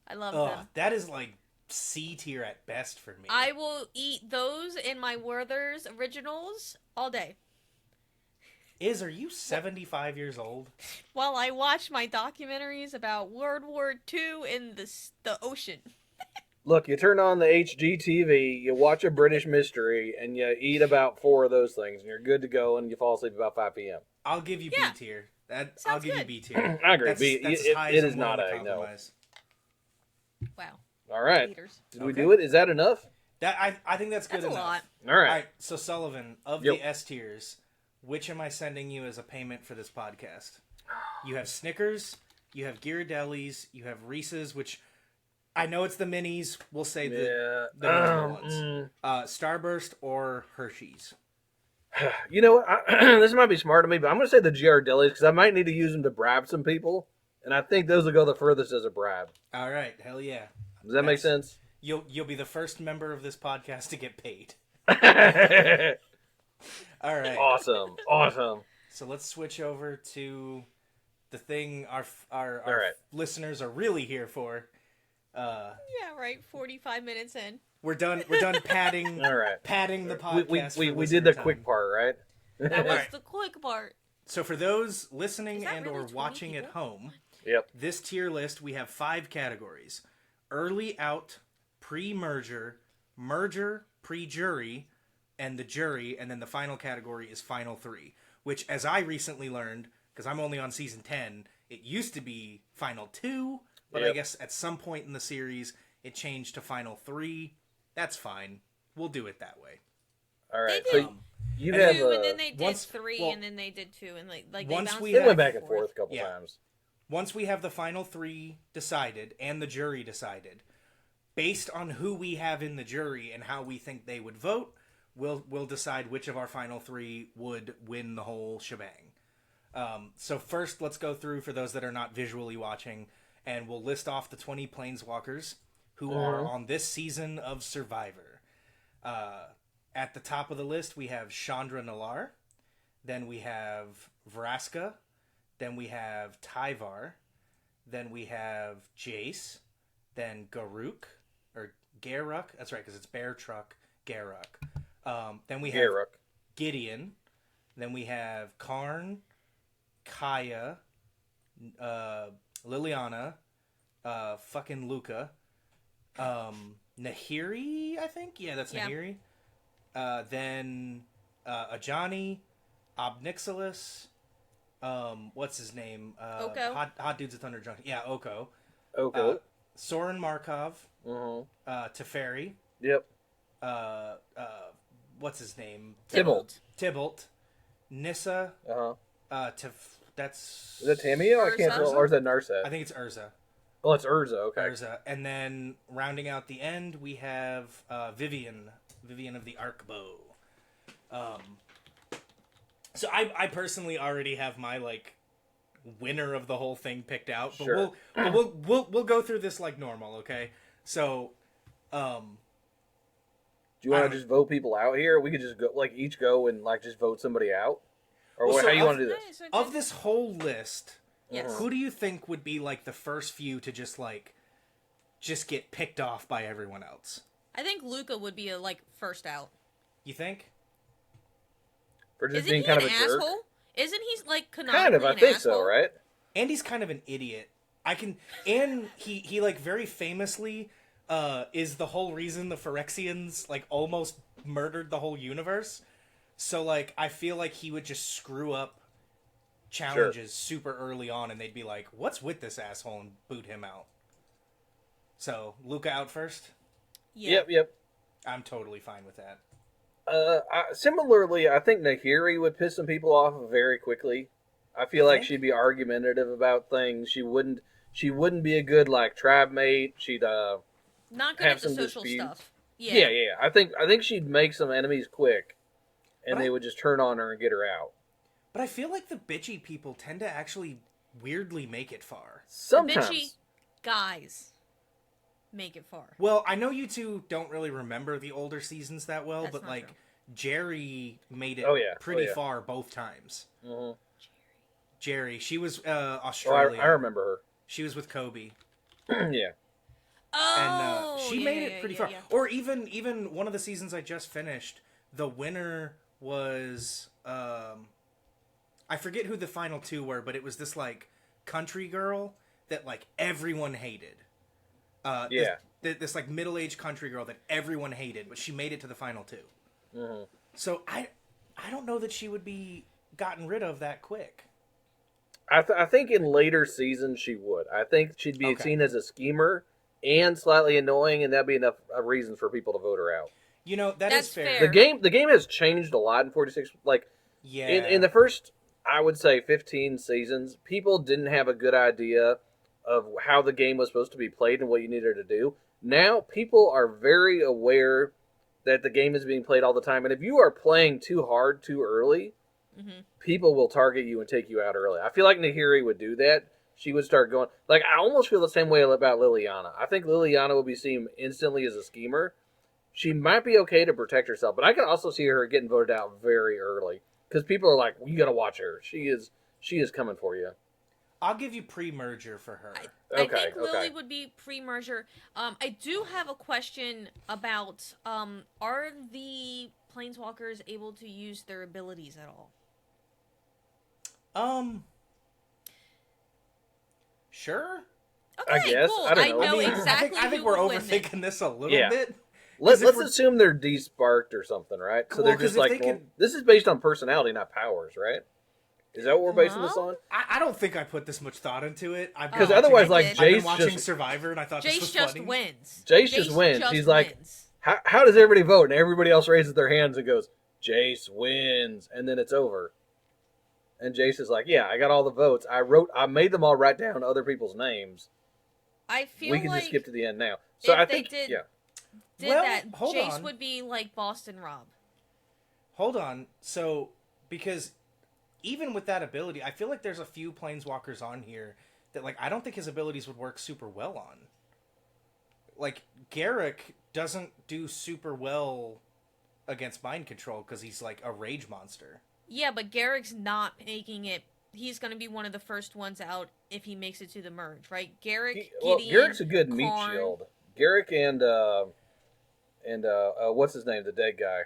I love Ugh, them. that is like C tier at best for me. I will eat those in my Werther's originals all day. Are you 75 years old? While I watch my documentaries about World War II in the ocean. Look, you turn on the HGTV, you watch a British mystery, and you eat about 4 of those things, and you're good to go, and you fall asleep about 5 p.m. I'll give you Yeah. B tier. I'll Sounds give you good. B tier. I agree. That's, B- that's it- as high it as is I'm not willing to A, no. compromise. Wow. All right. Leaders. Did we Okay. do it? Is that enough? That I think that's good That's a enough. lot. All right. All right. So Sullivan, of Yep. the S tiers, which am I sending you as a payment for this podcast? You have Snickers, you have Ghirardelli's, you have Reese's, which I know it's the minis. We'll say the minimal ones. Starburst or Hershey's. You know what? This might be smart of me, but I'm going to say the Ghirardellis because I might need to use them to bribe some people, and I think those will go the furthest as a bribe. All right, hell yeah. Does that make sense? You'll be the first member of this podcast to get paid. Awesome. All right. Awesome. So let's switch over to the thing our All right. listeners are really here for. Yeah, right. 45 minutes in. We're done padding. All right. Padding the podcast. We for did the listener quick time. part, right? That was Alright. the quick part. So for those Is listening that and really or 20 watching at people? home, Yep. this tier list we have 5 categories: early out, pre-merger, merger, pre-jury, and the jury, and then the final category is final 3. Which, as I recently learned, because I'm only on season 10, it used to be final 2, but I Yep. guess at some point in the series it changed to final 3. That's fine. We'll do it that way. All right. They So did you and have two, and then they did once- 3, well, and then they did 2, and like they once bounced we they back went and back and forth a couple Yeah. times. Once we have the final 3 decided and the jury decided, based on who we have in the jury and how we think they would vote, we'll decide which of our final 3 would win the whole shebang. So first, let's go through, for those that are not visually watching, and we'll list off the 20 Planeswalkers who are on this season of Survivor. At the top of the list, we have Chandra. Then we have Vraska. Then we have Tyvar. Then we have Jace. Then Garuk. Or Garuk. That's right, because it's Bear Truck. Garuk. Then we have Garruk. Gideon. Then we have Karn. Kaya. Liliana. Fucking Luca. Nahiri, I think? Yeah, that's Yeah. Nahiri. Then Ajani. Obnixilis. What's his name? Oko. Hot Dudes at Thunder Junction. Yeah, Oko. Okay. Soren Markov. Mm-hmm. Teferi. Yep. What's his name? Tybalt. Tybalt. Nissa. Uh-huh. That's... Is that Tamio? I can't Urza? tell. Or is that Narset? I think it's Urza. Oh, it's Urza. Okay. Urza. And then rounding out the end, we have Vivian. Vivian of the Arcbow. So I personally already have my winner of the whole thing picked out, but Sure. we'll go through this like normal, okay? So, Do you want I to just vote people out here? We could just go, each go and just vote somebody out, or Well, so how you of- want to do this? Nice, okay. of this whole list, Yes. who do you think would be the first few to just get picked off by everyone else? I think Luca would be first out. You think? For just Isn't being he kind an of a jerk. asshole? Isn't he canonically Kind of, I an think asshole? so, right? Andy's kind of an idiot. And he very famously is the whole reason the Phyrexians almost murdered the whole universe. So I feel like he would just screw up challenges super early on, and they'd be like, "What's with this asshole?" and boot him out. So Luca out first. Yeah. Yep. I'm totally fine with that. Similarly, I think Nahiri would piss some people off very quickly. I feel like think? she'd be argumentative about things. She wouldn't be a good tribe mate. She'd Not good have at the some social disputes. stuff. yeah. I think she'd make some enemies quick, and But they I- would just turn on her and get her out. But I feel like the bitchy people tend to actually weirdly make it far. Sometimes. Bitchy guys make it far. Well, I know you two don't really remember the older seasons that well, That's but not true. Jerry made it Oh, yeah. pretty Oh, yeah. far both times. Mhm. Jerry, she was Oh, Australia. I remember She was with Kobe, her. Yeah. and Oh, she yeah, made yeah, it pretty yeah, far. yeah. Or even one of the seasons I just finished, the winner was I forget who the final 2 were, but it was this country girl that everyone hated. Yeah. This middle-aged country girl that everyone hated, but she made it to the final 2. hmm So I don't know that she would be gotten rid of that quick. I think in later seasons she would. I think she'd be Okay. seen as a schemer and slightly annoying, and that'd be enough a reason for people to vote her out. That That's is fair. fair. The game has changed a lot in 46. Yeah. In the first, I would say 15 seasons, people didn't have a good idea of how the game was supposed to be played and what you needed to do. Now people are very aware that the game is being played all the time, and if you are playing too hard too early, Mhm. people will target you and take you out early. I feel like Nahiri would do that. She would start going I almost feel the same way about Liliana. I think Liliana would be seen instantly as a schemer. She might be okay to protect herself, but I can also see her getting voted out very early because people are like, "You got to watch her. She is coming for you." I'll give you pre-merger for her. I think Lily would be pre-merger. I do have a question about, are the Planeswalkers able to use their abilities at all? Sure. Okay, I guess. cool. I don't know. know exactly I think who we're would win overthinking this a little Yeah. bit. Let's if we're- assume they're desparked or something, right? So Well, they're 'cause just if like, they can- this is based on personality, not powers, right? Is that what we're basing this Well, on? I don't think I put this much thought into it. Because otherwise, like, I I've been Jace watching just Survivor, and I thought this Jace was just funny. wins. Jace just wins. just He's like, wins. how does everybody vote? And everybody else raises their hands and goes, Jace wins, and then it's over. And Jace is like, yeah, I got all the votes. I made them all write down other people's names. I feel We can like just skip to the end now. So if I they think, did Well, that, hold Jace on. would be like Boston Rob. Hold on. So, because even with that ability, I feel like there's a few Planeswalkers on here that, like, I don't think his abilities would work super well on. Like, Garrick doesn't do super well against mind control because he's, like, a rage monster. Yeah, but Garrick's not making it. He's going to be one of the first ones out if he makes it to the merge, right? Garrick, Gideon, Garrick's a good meat Karn. shield. Garrick and what's his name? The dead guy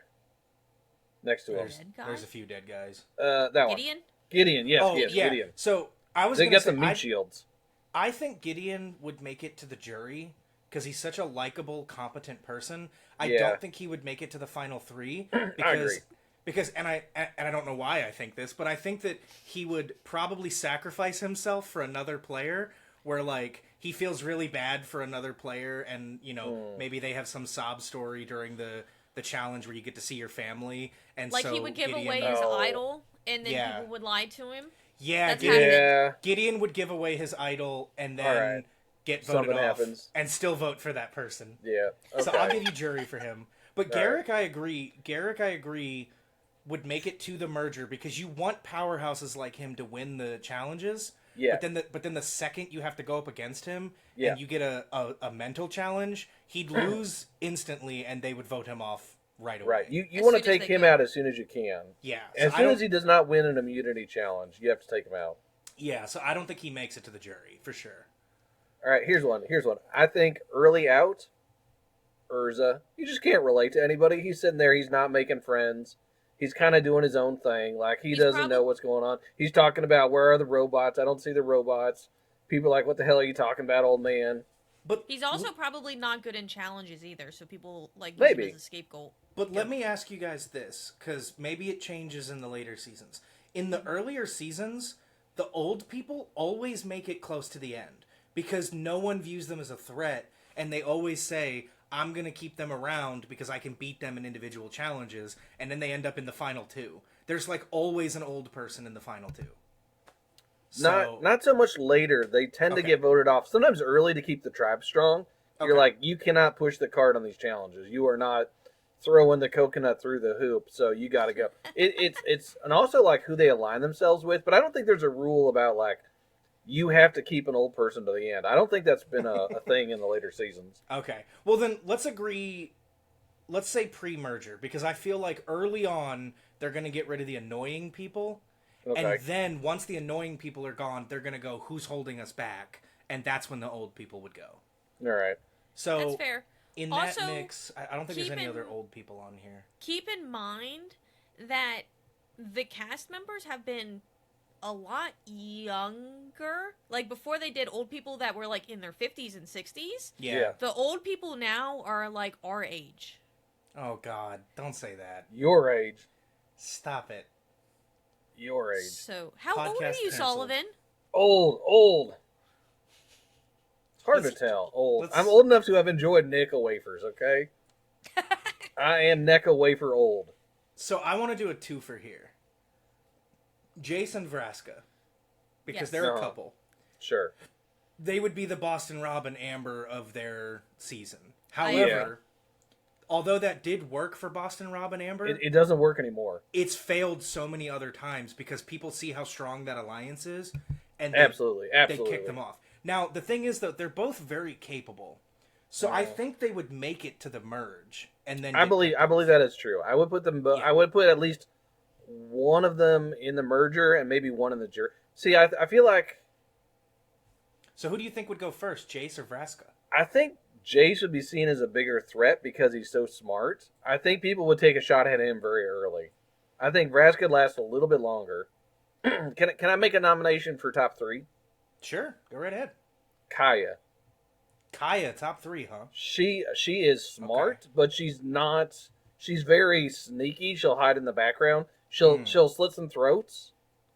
next to him. Dead guy? There's a few dead guys. That one. Gideon? Gideon, yes, Oh, yes, yeah. Gideon. So, I was They going to got say, the meat shields. I think Gideon would make it to the jury because he's such a likable, competent person. I Yeah. don't think he would make it to the final three because I agree. and I don't know why I think this, but I think that he would probably sacrifice himself for another player where like he feels really bad for another player and maybe they have some sob story during the challenge where you get to see your family and Like so he would give Gideon, away his Oh. idol, and then Yeah. people would lie to him. yeah, That's Gideon, Yeah. Gideon would give away his idol and then Alright. get voted Something off happens. and still vote for that person. Yeah. Okay. So I'll give you jury for him. But Alright. Garrick, I agree, would make it to the merger because you want powerhouses like him to win the challenges. Yeah. But then the second you have to go up against him Yeah. and you get a mental challenge, he'd lose instantly and they would vote him off right away. Right. You As want to soon as take they him go. out as soon as you can. Yeah. As So soon as he does not win an immunity challenge, you have to take him out. Yeah, so I don't think he makes it to the jury, for sure. All right, here's one. I think early out, Urza, you just can't relate to anybody. He's sitting there. He's not making friends. He's kind of doing his own thing. Like, he doesn't know what's going on. He's talking about, where are the robots? I don't see the robots. People are like, what the hell are you talking about, old man? But He's also probably not good in challenges either, so people like use Maybe. him as a scapegoat. But let me ask you guys this, because maybe it changes in the later seasons. In the earlier seasons, the old people always make it close to the end because no one views them as a threat, and they always say, I'm going to keep them around because I can beat them in individual challenges, and then they end up in the final two. There's like always an old person in the final two. So, Not so much later. They tend to Okay. get voted off. Sometimes early to keep the tribe strong. You're Okay. like, you cannot push the cart on these challenges. You are not throwing the coconut through the hoop, so you got to go. It's and also like who they align themselves with. But I don't think there's a rule about like you have to keep an old person to the end. I don't think that's been a thing in the later seasons. Okay. Well, then let's agree. Let's say pre-merger because I feel like early on they're going to get rid of the annoying people. Okay. And then once the annoying people are gone, they're going to go, who's holding us back? And that's when the old people would go. All right. So That's fair. in Also, that mix, I don't think there's keep any in- other old people on here. Keep in mind that the cast members have been a lot younger. Like before they did old people that were like in their 50s and 60s. Yeah. The old people now are like our age. Oh, God. Don't say that. Your age. Stop it. Your age. So, how old are Podcast you, canceled. Sullivan? Old. It's hard Let's- to tell. Old. let's- I'm old enough to have enjoyed Necca wafers, okay? I am Necca wafer old. So I want to do a twofer here. Jace and Vraska. Because Yes. they're a Uh-huh. couple. Sure. They would be the Boston Rob and Amber of their season. I However, agree. although that did work for Boston Rob and Amber, It doesn't work anymore. it's failed so many other times because people see how strong that alliance is, and Absolutely. they kick them off. Now, the thing is, though, they're both very capable. So I think they would make it to the merge, and then I believe that is true. I would put them. Yeah. I would put at least one of them in the merger and maybe one in the jury. See, I feel like So who do you think would go first, Jace or Vraska? I think Jace would be seen as a bigger threat because he's so smart. I think people would take a shot at him very early. I think Vraska could last a little bit longer. Can I make a nomination for top 3? Sure, go right ahead. Kaya. Kaya, top 3, huh? She is smart, but she's not. She's very sneaky. She'll hide in the background. She'll slit some throats,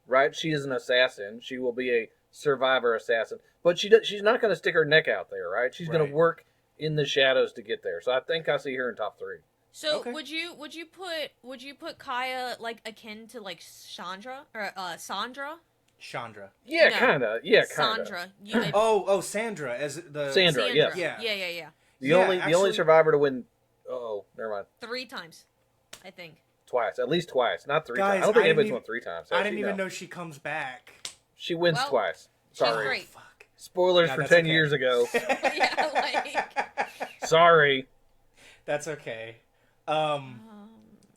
right? She is an assassin. She will be a survivor assassin, but she's not going to stick her neck out there, right? She's going to work in the shadows to get there. So I think I see her in top 3. So would you put Kaya like akin to like Chandra or Sandra? Chandra. Yeah, No. kind of. Yeah, kind of. Sandra. Oh, Sandra as the Sandra. Yes. Yeah. The only survivor to win. Oh, never mind. 3 times, I think. Twice, at least twice, not 3 Guys, times. I don't think I anybody's didn't won 3 times. I didn't even know she comes back. She wins Well, twice. Sorry. great. Fuck. Spoilers No, for that's 10 okay. years ago. Yeah, like. Sorry. That's okay. Okay.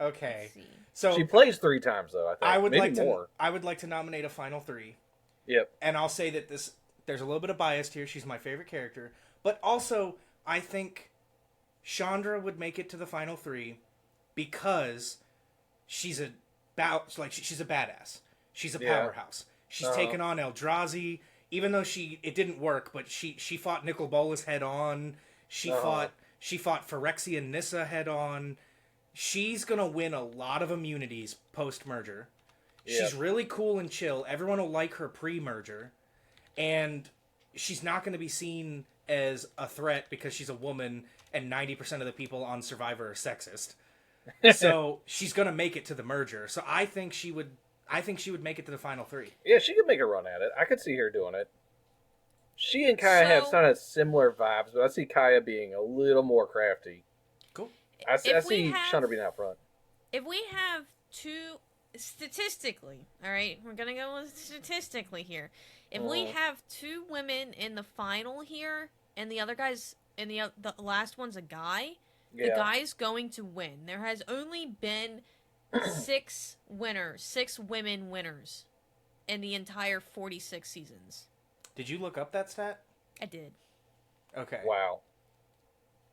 Let's see. So She plays 3 times though. I think I would maybe like to. more. I would like to nominate a final 3, Yep. and I'll say that there's a little bit of bias here. She's my favorite character, but also I think Chandra would make it to the final 3 because she's a she's a badass. She's a powerhouse. She's taken on Eldrazi, even though it didn't work, but she fought Nicol Bolas head on. She fought Phyrexian Nissa head on. She's gonna win a lot of immunities post merger. She's really cool and chill. Everyone will like her pre-merger, and she's not going to be seen as a threat because she's a woman and 90% of the people on Survivor are sexist. So she's going to make it to the merger. So I think she would make it to the final 3. Yeah, she could make a run at it. I could see her doing it. She and Kaya have kind of similar vibes, but I see Kaya being a little more crafty. Cool. I see Chandra being out front. If we have 2 statistically, all right, we're gonna go with statistically here. If we have 2 women in the final here, and the other guys, and the last one's a guy, the guy's going to win. There has only been 6 winners, 6 women winners, in the entire 46 seasons. Did you look up that stat? I did. Okay. Wow.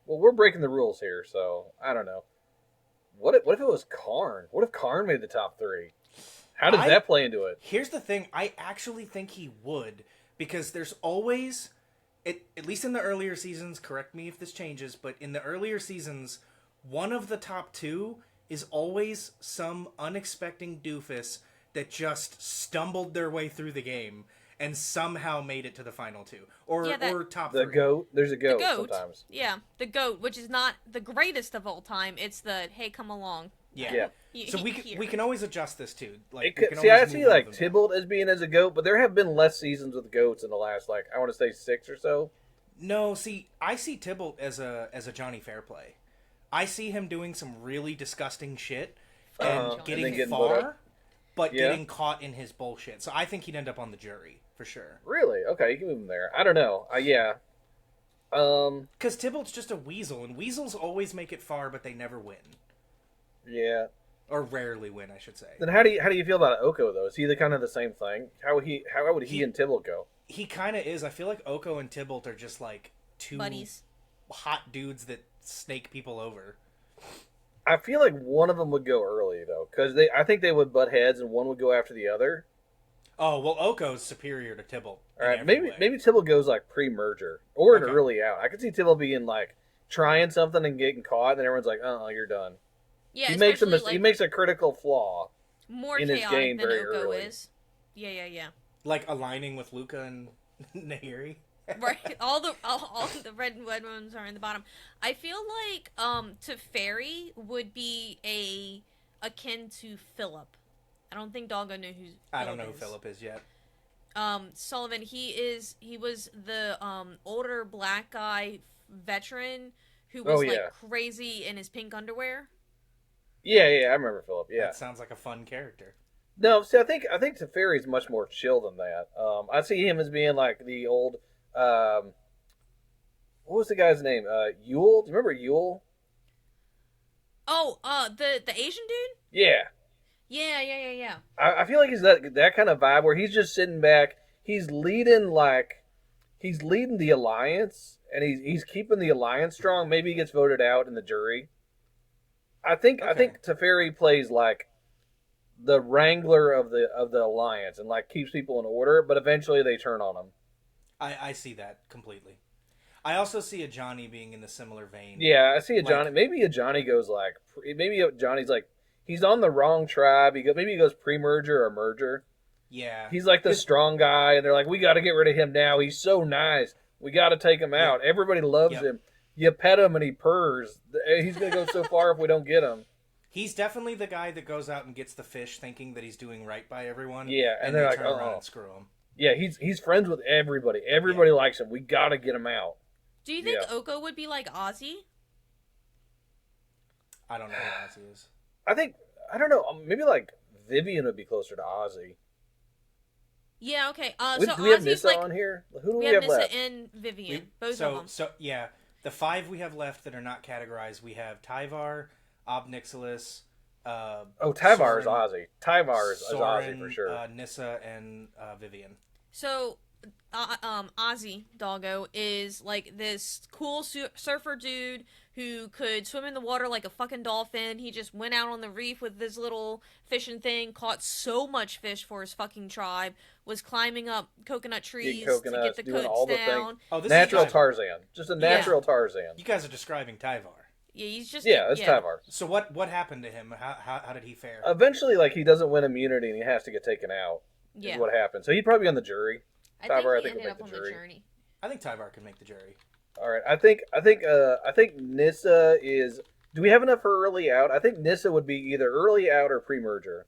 Well, we're breaking the rules here, so I don't know. What if it was Karn? What if Karn made the top 3? How does that play into it? Here's the thing. I actually think he would, because there's always, at least in the earlier seasons, correct me if this changes, but in the earlier seasons, one of the top 2 is always some unexpected doofus that just stumbled their way through the game and somehow made it to the final 2 or top 3. The goat. There's a goat, The goat. sometimes. Yeah, the goat, which is not the greatest of all time. It's the hey, come along. Yeah. You- So we can always adjust this too. Like It we could, can see, I always see move like one of them. Tybalt as being as a goat, but there have been less seasons with goats in the last, like, I want to say 6 or so. No, see, I see Tybalt as a Johnny Fairplay. I see him doing some really disgusting shit and getting lit far, up. but getting caught in his bullshit. So I think he'd end up on the jury for sure. Really? Okay, you can move him there. I don't know. Yeah. Because Tybalt's just a weasel, and weasels always make it far, but they never win, Yeah. or rarely win, I should say. Then how do you feel about Oko though? Is he the kind of the same thing? How would he and Tybalt go? He kind of is. I feel like Oko and Tybalt are just like 2 Buddies. hot dudes that snake people over. I feel like one of them would go early though, because I think they would butt heads, and one would go after the other. Oh well, Oko's superior to Tybalt. All right, maybe Tybalt goes like pre-merger or an early out. I could see Tybalt being like trying something and getting caught, and then everyone's like, you're done." Yeah, he makes especially, he makes a critical flaw. more in his chaotic game than very Oko early. is. Yeah. Like aligning with Luca and Nahiri. Right, all the red ones are in the bottom. I feel like Teferi would be akin to Philip. I don't think Doggo knew who. I don't know who Philip is yet. Sullivan. He was the older black guy veteran who was crazy in his pink underwear. Yeah, I remember Philip. Yeah, That sounds like a fun character. no, see, I think Teferi's much more chill than that. I see him as being like the old. What was the guy's name? Yule. Do you remember Yule? Oh, the Asian dude. Yeah. Yeah. I feel like he's that kind of vibe where he's just sitting back. He's leading he's leading the alliance, and he's keeping the alliance strong. Maybe he gets voted out in the jury. I think Teferi plays like the wrangler of the alliance and like keeps people in order, but eventually they turn on him. I see that completely. I also see a Johnny being in the similar vein. Yeah, I see a Johnny. Maybe a Johnny goes like, maybe a Johnny's like, he's on the wrong tribe. Maybe he goes pre-merger or merger. Yeah. He's like the strong guy, and they're like, we got to get rid of him now. He's so nice. We got to take him out. Everybody loves him. You pet him and he purrs. He's going to go so far if we don't get him. He's definitely the guy that goes out and gets the fish thinking that he's doing right by everyone. Yeah, and they're like, turn around and screw him. Yeah, he's friends with everybody. Everybody likes him. We got to get him out. Do you think Oko would be like Ozzy? I don't know who Ozzy is. I don't know. Maybe like Vivian would be closer to Ozzy. Yeah, okay. Do we have Nissa like, on here? Who do we have have Nissa left? and Vivian. Both of them. So, yeah. The 5 we have left that are not categorized, we have Tyvar, Obnixilis, Tyvar is Ozzy. Tyvar is Soren, Ozzy for sure. Nissa, and Vivian. So, Ozzy Doggo is like this cool surfer dude who could swim in the water like a fucking dolphin. He just went out on the reef with this little fishing thing, caught so much fish for his fucking tribe, was climbing up coconut trees to get the coats down. Oh, this natural is Tarzan. Just a natural Tarzan. You guys are describing Tyvar. Yeah, he's just... that's Tyvar. So what happened to him? How did he fare? Eventually, like, he doesn't win immunity and he has to get taken out. Yeah. Is what happened. So he'd probably be on the jury. Tyvar, I think ended would up make on the jury. journey. I think Tyvar could make the jury. All right. I think Nissa is... Do we have enough for early out? I think Nissa would be either early out or pre-merger.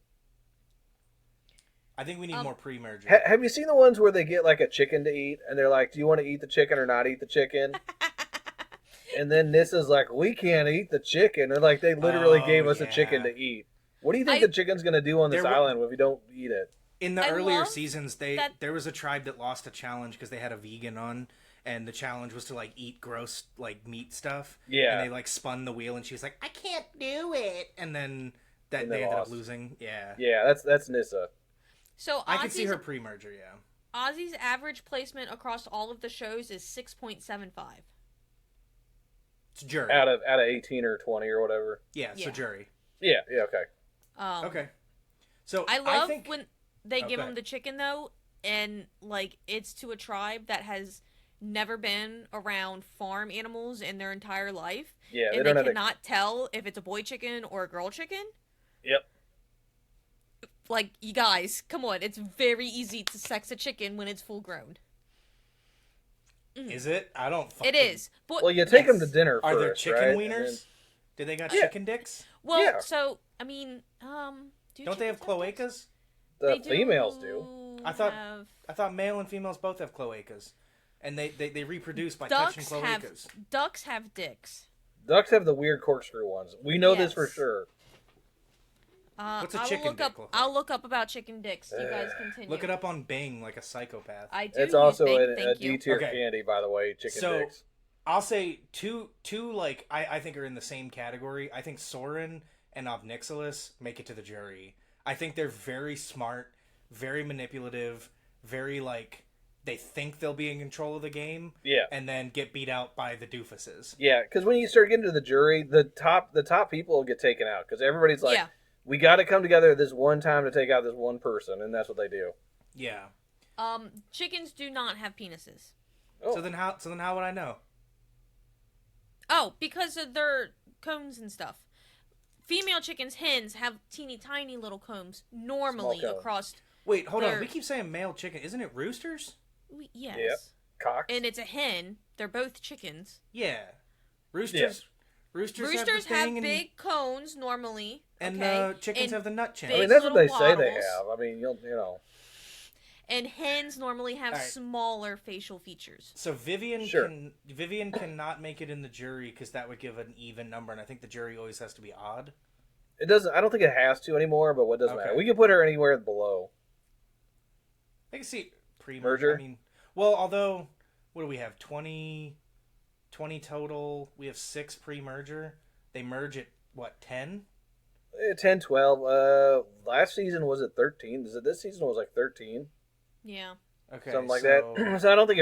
I think we need more pre-merger. Have you seen the ones where they get like a chicken to eat and they're like, do you want to eat the chicken or not eat the chicken? And then Nissa's like, we can't eat the chicken. And like, they literally gave us a chicken to eat. What do you think the chicken's going to do on this island if we don't eat it? In the earlier seasons, there was a tribe that lost a challenge because they had a vegan on, and the challenge was to like eat gross like meat stuff. Yeah. And they like spun the wheel, and she was like, "I can't do it," and then they ended up losing. Yeah. Yeah, that's Nissa. So I can see her pre-merger. Yeah. Ozzy's average placement across all of the shows is 6.75. It's jury out of 18 or 20 or whatever. Yeah. So jury. Yeah. Okay. Okay. So I love when they give him the chicken though, and like it's to a tribe that has never been around farm animals in their entire life. Yeah, and they cannot tell if it's a boy chicken or a girl chicken. Yep. Like, you guys, come on, it's very easy to sex a chicken when it's full grown. Is it? I don't. It is. But well, you take them to dinner. Are there first, chicken right? wieners? Do they got chicken dicks? Well, so I mean, don't they have cloacas? The females do. I thought male and females both have cloacas, and they reproduce by touching cloacas. Ducks have dicks. Ducks have the weird corkscrew ones. We know this for sure. What's a chicken dick look like? I'll look up about chicken dicks. You guys continue. Look it up on Bing like a psychopath. I do. It's also Bing, a D-tier candy, by the way. Chicken dicks. I'll say two like I think are in the same category. I think Soren and Obnixilis make it to the jury. I think they're very smart, very manipulative, very like they think they'll be in control of the game. Yeah. And then get beat out by the doofuses. Yeah, because when you start getting to the jury, the top people will get taken out because everybody's like, we got to come together this one time to take out this one person, and that's what they do. Yeah. Chickens do not have penises. Oh. So then how would I know? Oh, because of their combs and stuff. Female chickens, hens, have teeny tiny little combs normally across. Wait, hold on. We keep saying male chicken. Isn't it roosters? Yes. Yep. Cocks. And it's a hen. They're both chickens. Yeah. Roosters. Yeah. Roosters have big cones normally. And chickens have the nut chin. I mean, that's what they say they have. I mean, you know. And hens normally have smaller facial features. So Vivian cannot make it in the jury because that would give an even number, and I think the jury always has to be odd. It doesn't. I don't think it has to anymore, but what doesn't matter? We can put her anywhere below. I can see pre-merger. I mean, well, although what do we have? 20 total. We have 6 pre-merger. They merge at what, 10? 10, 12. Last season was it 13? This season was like 13. Yeah. Okay, something like so- that. So I don't think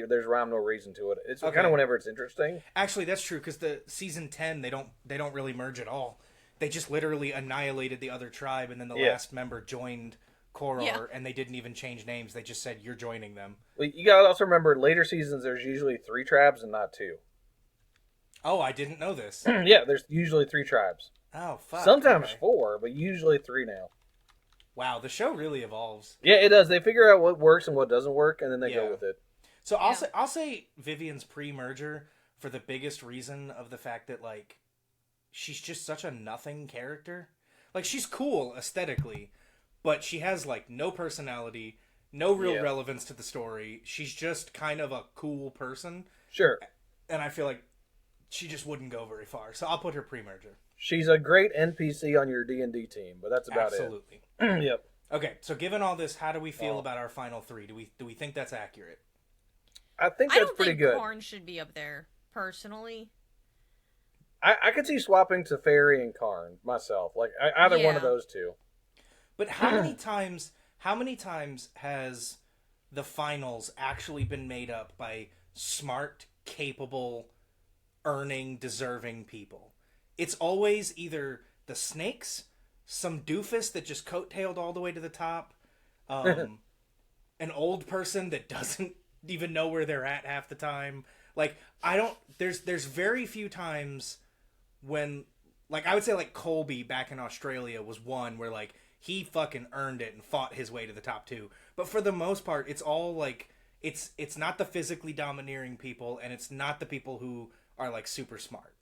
there's rhyme nor reason to it. It's Okay. kind of whenever it's interesting. Actually, that's true because the season 10 they don't really merge at all. They just literally annihilated the other tribe, and then the last member joined Koror, and they didn't even change names. They just said you're joining them. Well, you gotta also remember later seasons. There's usually 3 tribes and not 2. Oh, I didn't know this. Yeah, there's usually 3 tribes. Oh, fuck. Sometimes okay. 4, but usually 3 now. Wow, the show really evolves. Yeah, it does. They figure out what works and what doesn't work, and then they go with it. So I'll say Vivian's pre-merger for the biggest reason of the fact that like she's just such a nothing character. Like she's cool aesthetically, but she has like no personality, no real relevance to the story. She's just kind of a cool person. Sure. And I feel like she just wouldn't go very far. So I'll put her pre-merger. She's a great NPC on your D&D team, but that's about Absolutely. it. Yep. Okay, so given all this, how do we feel about our final 3? Do we think that's accurate? I think I that's don't pretty think good. Karn should be up there, personally. I could see swapping to Fairy and Karn myself. Like either one of those two. But how many times has the finals actually been made up by smart, capable, earning, deserving people? It's always either the snakes, some doofus that just coattailed all the way to the top, an old person that doesn't even know where they're at half the time. Like there's very few times when, like, I would say like Colby back in Australia was one where like he fucking earned it and fought his way to the top 2. But for the most part, it's all like it's not the physically domineering people, and it's not the people who are like super smart.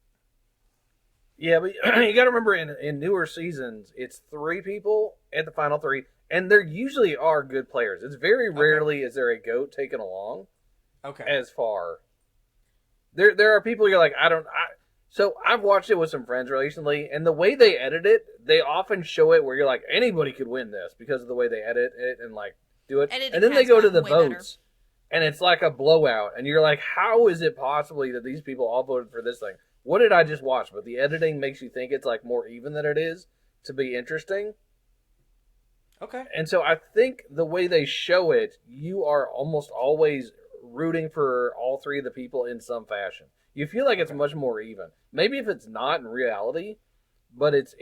Yeah, but you got to remember in newer seasons, it's 3 people at the final 3, and there usually are good players. It's very rarely is there a goat taken along. Okay. As far there are people you're like so I've watched it with some friends recently, and the way they edit it, they often show it where you're like anybody could win this because of the way they edit it and like do it, Editing and then they has go to gotten the way votes, and it's like a blowout, and you're like, how is it possibly that these people all voted for this thing? What did I just watch? But the editing makes you think it's like more even than it is to be interesting. Okay. And so I think the way they show it, you are almost always rooting for all 3 of the people in some fashion. You feel like it's much more even. Maybe if it's not in reality, but it's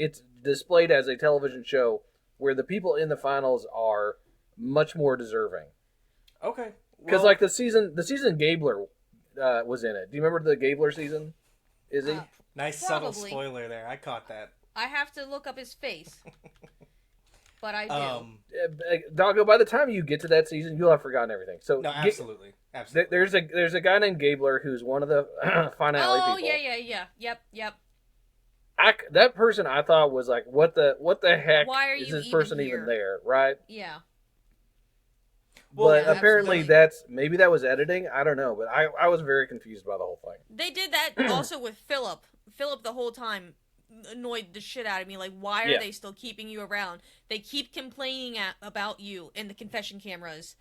displayed as a television show where the people in the finals are much more deserving. Okay. Because like the season Gabler was in it. Do you remember the Gabler season? Izzy? Nice subtle Probably. spoiler there. I caught that. I have to look up his face. But I do. Doggo, by the time you get to that season, you'll have forgotten everything. So No, absolutely. Absolutely. There's a guy named Gabler who's one of the finale Oh, people. yeah. Yep. That person I thought was like, what the heck Why are is you this even person here? even there, right? Yeah. But yeah, apparently absolutely. maybe that was editing. I don't know, but I was very confused by the whole thing. They did that also with Philip. Philip the whole time annoyed the shit out of me. Like, why are they still keeping you around? They keep complaining about you in the confession cameras,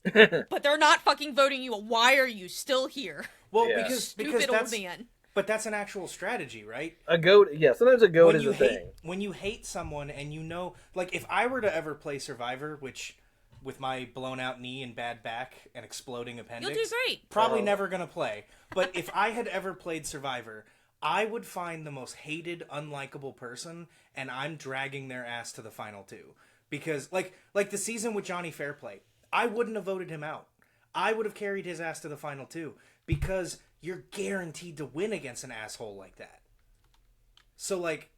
but they're not fucking voting you. Why are you still here? Well, Yeah. because Stupid that's old man. but that's an actual strategy, right? A goat, yeah. Sometimes a goat is a hate, thing. When you hate someone and you know, like if I were to ever play Survivor, which with my blown out knee and bad back and exploding appendix, You'll do great. Probably never gonna play. But if I had ever played Survivor, I would find the most hated, unlikable person, and I'm dragging their ass to the final 2. Because like the season with Johnny Fairplay, I wouldn't have voted him out. I would have carried his ass to the final 2 because you're guaranteed to win against an asshole like that. So like,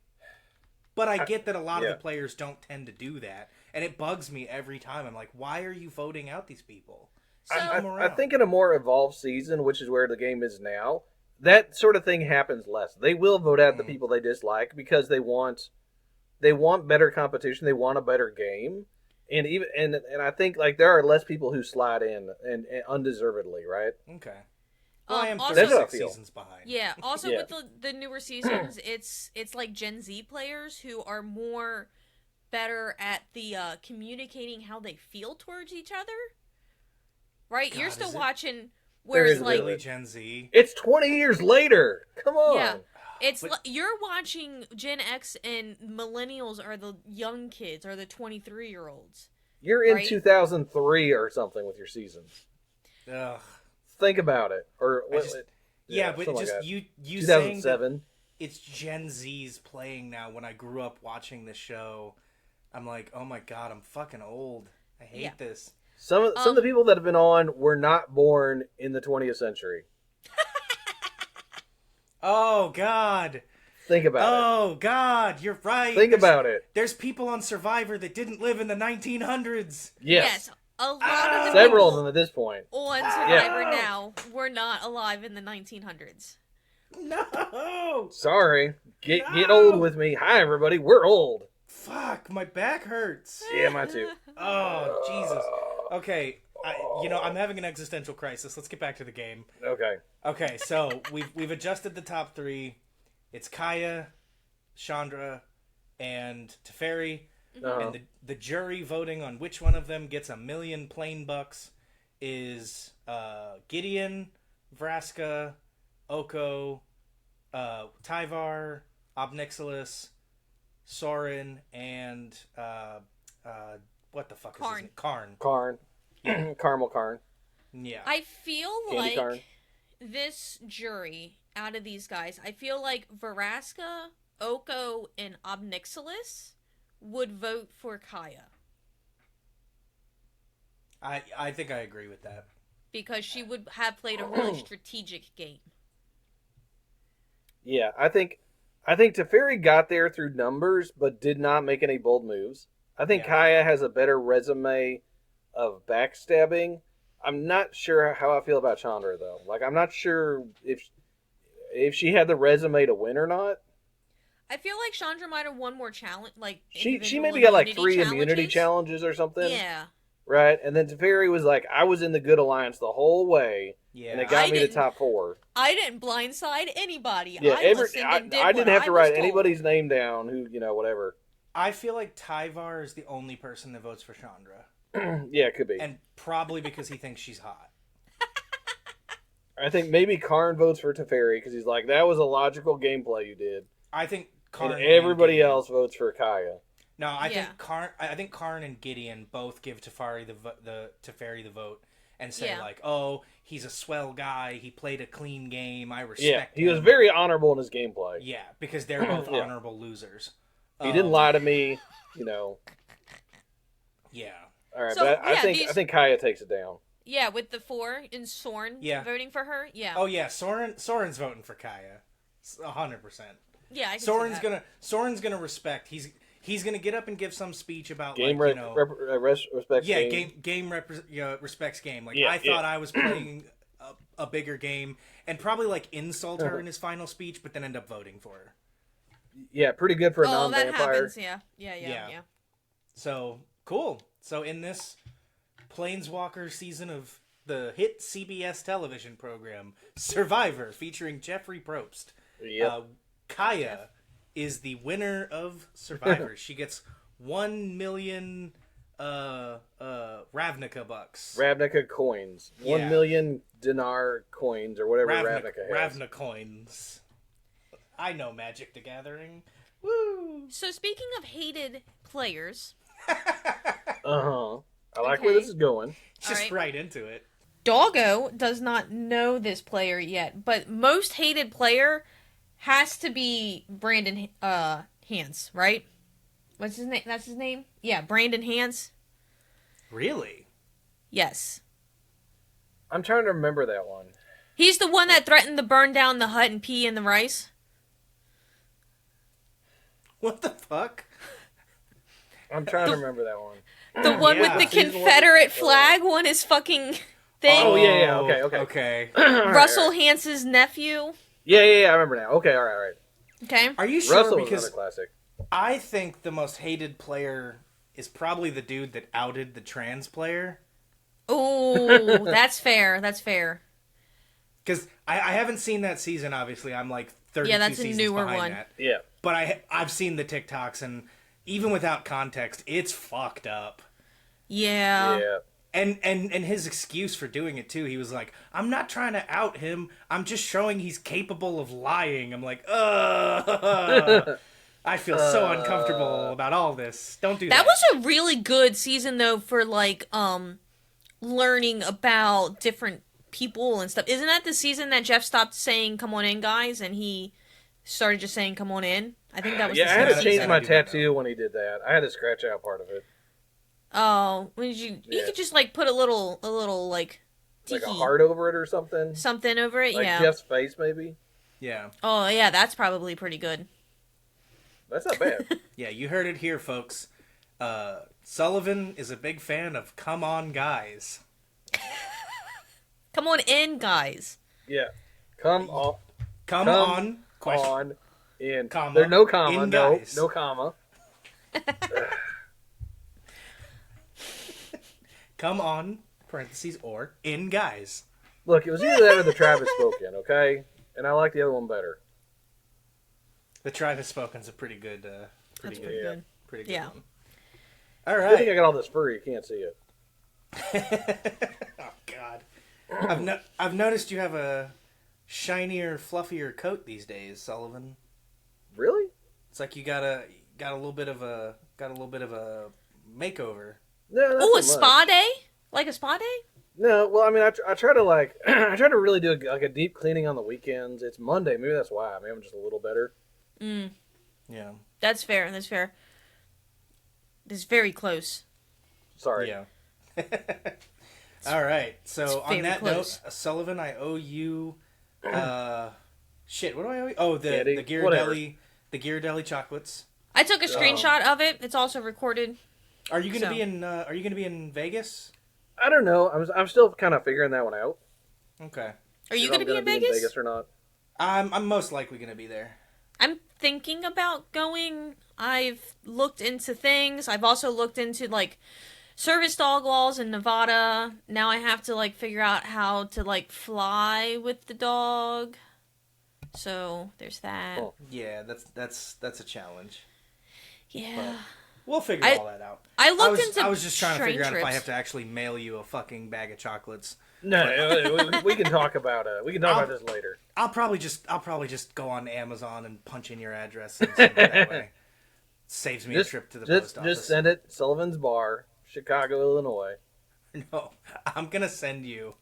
but I get that a lot of the players don't tend to do that, and it bugs me every time. I'm like, why are you voting out these people? I think in a more evolved season, which is where the game is now, that sort of thing happens less. They will vote out the people they dislike because they want better competition. They want a better game, and I think like there are less people who slide in and undeservedly, right? Okay. Well, I am also- 36 That's how I feel. seasons behind. Yeah. Also, Yeah. with the newer seasons, it's like Gen Z players who are more better at the communicating how they feel towards each other. Right? You're God, still is it- watching where it's is like Really, Gen Z. It's 20 years later. Come on. yeah. It's But- like you're watching Gen X and millennials are the young kids, are the 23-year-olds. You're in Right? 2003 or something with your seasons. Ugh. Think about it. Or I just- Yeah, but something just like that. you saying that 2007. it's Gen Z's playing now. When I grew up watching the show, I'm like, oh my god, I'm fucking old. I hate Yeah. this. Some of the people that have been on were not born in the 20th century. Oh god. Think about it. Oh god, you're right. Think about it. There's people on Survivor that didn't live in the 1900s. Yes. A lot of the Several of people them at this point. on Survivor now were not alive in the 1900s. No. Sorry. Get old with me. Hi, everybody. We're old. Fuck, my back hurts. Yeah, mine too. Oh, Jesus. Okay, I'm having an existential crisis. Let's get back to the game. Okay. Okay, so we've adjusted the top three. It's Kaya, Chandra, and Teferi. Uh-huh. And the jury voting on which one of them gets $1 million plain bucks is Gideon, Vraska, Oko, Tyvar, Obnixilis, Sorin, and what the fuck is his name? Karn. Karn. Caramel Karn. Yeah. I feel Candy like Karn. this jury, out of these guys, I feel like Veraska, Oko, and Obnixilis would vote for Kaya. I think I agree with that. Because she would have played a really strategic game. Yeah, I think Teferi got there through numbers, but did not make any bold moves. I think Yeah. Kaya has a better resume of backstabbing. I'm not sure how I feel about Chandra though. Like, I'm not sure if she had the resume to win or not. I feel like Chandra might have won more challenge, like She individual maybe got like immunity 3 immunity challenges or something. Yeah. Right, and then Teferi was like, I was in the good alliance the whole way, Yeah. and it got I me to didn't- top 4. I didn't blindside anybody. Yeah, I listened and did I didn't what have to I write was told. anybody's name down who, whatever. I feel like Tyvar is the only person that votes for Chandra. Yeah, it could be. And probably because he thinks she's hot. I think maybe Karn votes for Teferi because he's like, that was a logical gameplay you did. I think Karn And everybody Gideon. else votes for Kaya. No, I Yeah. think Karn and Gideon both give Teferi the vote and say Yeah. like, "Oh, he's a swell guy. He played a clean game. I Yeah, respect he him." was very honorable in his gameplay. Yeah, because they're both Yeah. honorable losers. He didn't lie to me, Yeah. All right, So, but I yeah, think these- I think Kaya takes it down. Yeah, with the 4 in Sorn Yeah. voting for her. Yeah. Oh yeah, Soren's voting for Kaya. 100%. Yeah, I can see that. Soren's gonna respect. He's gonna get up and give some speech about Game like, respects yeah, game. respects game. Like Yeah, I thought I was playing a bigger game, and probably like insult her in his final speech, but then end up voting for her. Yeah, pretty good for a Oh, that non-vampire. happens. Yeah. So cool. So in this Planeswalker season of the hit CBS television program Survivor, featuring Jeffrey Probst, Yep. Kaya is the winner of Survivor. She gets 1 million Ravnica bucks. Ravnica coins. Yeah. 1 million dinar coins or whatever Ravnica has. Ravna coins. I know Magic the Gathering. Woo! So speaking of hated players, Uh-huh. I like where Okay. this is going. Just right. right into it. Doggo does not know this player yet, but most hated player has to be Brandon Hans, right? What's his name? That's his name? Yeah, Brandon Hans. Really? Yes. I'm trying to remember that one. He's the one that threatened to burn down the hut and pee in the rice. What the fuck? I'm trying to remember that one. The one Yeah. with the Season one. Confederate flag on his fucking thing. Oh, yeah, okay. Okay. Russell Hans's nephew. Yeah, I remember now. Okay, all right. Okay. Are you sure? Russell was Because another classic. I think the most hated player is probably the dude that outed the trans player. Oh, that's fair. That's fair. Because I haven't seen that season, obviously. I'm like 32 Yeah, that's a seasons newer behind one. that. Yeah. But I've seen the TikToks, and even without context, it's fucked up. Yeah. Yeah. And his excuse for doing it, too, he was like, I'm not trying to out him. I'm just showing he's capable of lying. I'm like, ugh. I feel so uncomfortable about all this. Don't do that. That was a really good season though for like learning about different people and stuff. Isn't that the season that Jeff stopped saying "come on in, guys" and he started just saying "come on in"? I think that was. Yeah, the I had to season. change my tattoo when he did that. I had to scratch out part of it. Oh, when you Yeah. could just like put a little like Like a tiki heart over it or something. something over it. Like Yeah. Jeff's face, maybe. Yeah. Oh yeah, that's probably pretty good. That's not bad. Yeah, you heard it here, folks. Sullivan is a big fan of "Come On, Guys." Come on in, guys. Yeah. Come on. Come Come on. Question. On in. Comma. There's no comma. In No. guys. No comma. Come on, parentheses, or in guys. Look, it was either that or the Travis spoken, okay? And I like the other one better. The tribe has spoken's a pretty good, That's pretty pretty good, good. pretty good Yeah. one. All I think I right. got all this fur. You can't see it. Oh God. I've noticed you have a shinier, fluffier coat these days, Sullivan. Really? It's like you got a little bit of a makeover. No, not Oh, a so much. spa day? Like a spa day? No, well, I mean, I try to like, I try to really do a deep cleaning on the weekends. It's Monday, maybe that's why. Maybe I'm just a little better. Mm, Yeah. that's fair. That's fair. It's very close. Sorry. Yeah. All right. So It's on very that close. note, Sullivan, I owe you. Shit. What do I owe you? Oh, Candy? the Whatever. Ghirardelli chocolates. I took a screenshot of it. It's also recorded. Are you gonna So- be in? Are you gonna be in Vegas? I don't know. I'm still kind of figuring that one out. Okay. Are you If going I'm to be in gonna Vegas? or not? I'm most likely gonna be there. I'm thinking about going. I've looked into things. I've also looked into like service dog laws in Nevada. Now I have to like figure out how to like fly with the dog. So there's that. Oh. Yeah, that's a challenge. Yeah. But we'll figure I- all that out. I looked into I was just trying to train figure out if I trips. have to actually mail you a fucking bag of chocolates. No, we can talk about about this later. I'll probably just go on Amazon and punch in your address and send it that way. Saves me a trip to the post office. Just send it Sullivan's Bar, Chicago, Illinois. No, I'm gonna send you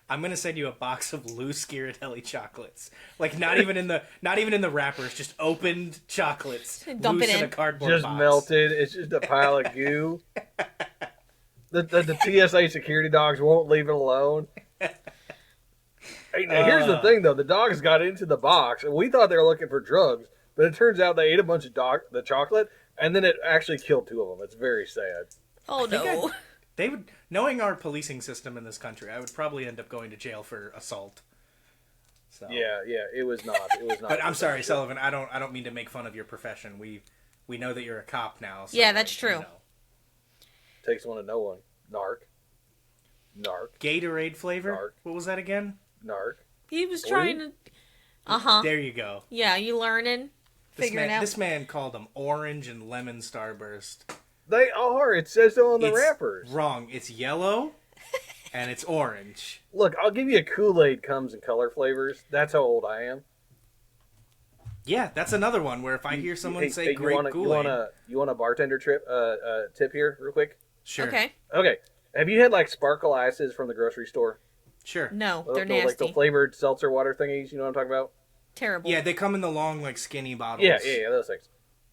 a box of loose Ghirardelli chocolates. Like not even in the wrappers, just opened chocolates, Dump loose it in a in. cardboard Just box. melted. It's just a pile of goo. The TSA security dogs won't leave it alone. Hey, now here's the thing, though. The dogs got into the box, and we thought they were looking for drugs, but it turns out they ate a bunch of the chocolate, and then it actually killed two of them. It's very sad. Oh think no. They would, knowing our policing system in this country, I would probably end up going to jail for assault. So. Yeah, it was not. It was not. But I'm sorry, Sullivan. I don't mean to make fun of your profession. We know that you're a cop now. So Yeah, that's you true. know. Takes one to know one. Narc. Gatorade flavor. Dark. What was that again? Narc. He was trying to. Uh-huh. There you go. Yeah, you learning, figuring out. This man called them orange and lemon starburst. They are. It says so on the It's wrappers. wrong. It's yellow, and it's orange. Look, I'll give you a Kool-Aid comes in color flavors. That's how old I am. Yeah, that's another one where if I hear someone say you grape wanna, Kool-Aid, you want a bartender tip here, real quick? sure, Okay. Okay. Have you had like sparkle ices from the grocery store? sure. No, they're Like nasty. the flavored seltzer water thingies. You know what I'm talking about? Terrible. Yeah, they come in the long, like skinny bottles. Yeah, those things.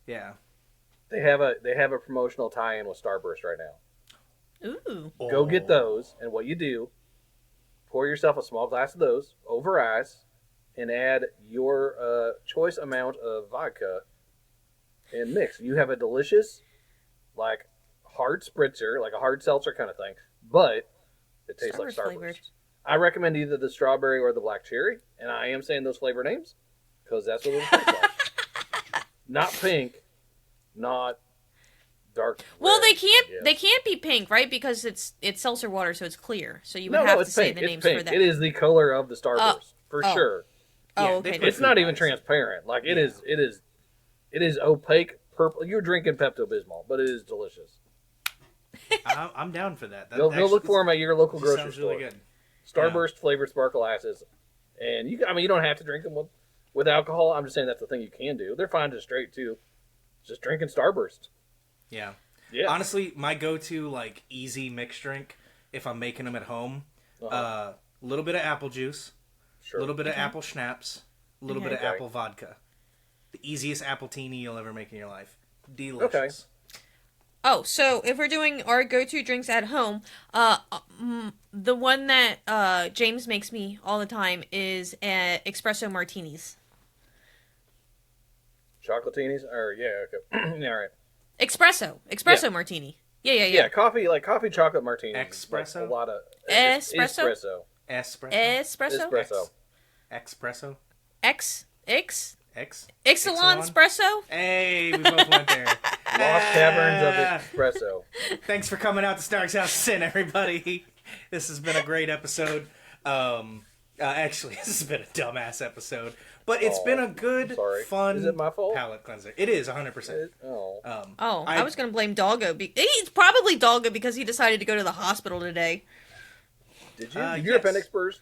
Yeah. They have a promotional tie-in with Starburst right now. Ooh. Go get Oh. those, and what you do, pour yourself a small glass of those over ice, and add your choice amount of vodka, and mix. You have a delicious, like hard spritzer, like a hard seltzer kind of thing, but it tastes like Starburst Starburst. flavored. I recommend either the strawberry or the black cherry, and I am saying those flavor names because that's what it tastes like. Not pink, not dark. Well, red, they can't. yeah. They can't be pink, right? Because it's seltzer water, so it's clear. So you would No, have to it's say pink. the It's names pink. for that. It is the color of the Starburst for oh. sure. Oh, Yeah, okay. they put It's not food even dyes. transparent. Like it Yeah. is. It is opaque purple. You're drinking Pepto Bismol, but it is delicious. I'm down for that. Go look for them at your local This grocery sounds store. really good. Starburst flavored sparkle ices, and you don't have to drink them with alcohol. I'm just saying that's the thing you can do. They're fine just straight too. just drinking Starburst. Yeah. Yeah. Honestly, my go-to like easy mixed drink if I'm making them at home, a little bit of apple juice, a Sure. little bit of apple schnapps, a little bit of Okay. apple vodka. The easiest apple teeny you'll ever make in your life. Delicious. Oh, so if we're doing our go-to drinks at home, the one that James makes me all the time is espresso martinis. Chocolatinis? Or, yeah, okay. Yeah, all right. Espresso martini. Yeah. Yeah, coffee chocolate martini. Espresso? Like a lot of... Espresso? Espresso. Espresso? Espresso? Espresso. Expresso? X? X? Ixalan espresso? Hey, we both went there. Lost Caverns of Espresso. Thanks for coming out to Snarg's House of Sin, everybody. This has been a great episode. Actually, this has been a dumbass episode. But it's been a good, fun Is it my fault? palate cleanser. It is, 100%. I was going to blame Dogo. It's probably Dogo because he decided to go to the hospital today. Did you? Did your appendix burst?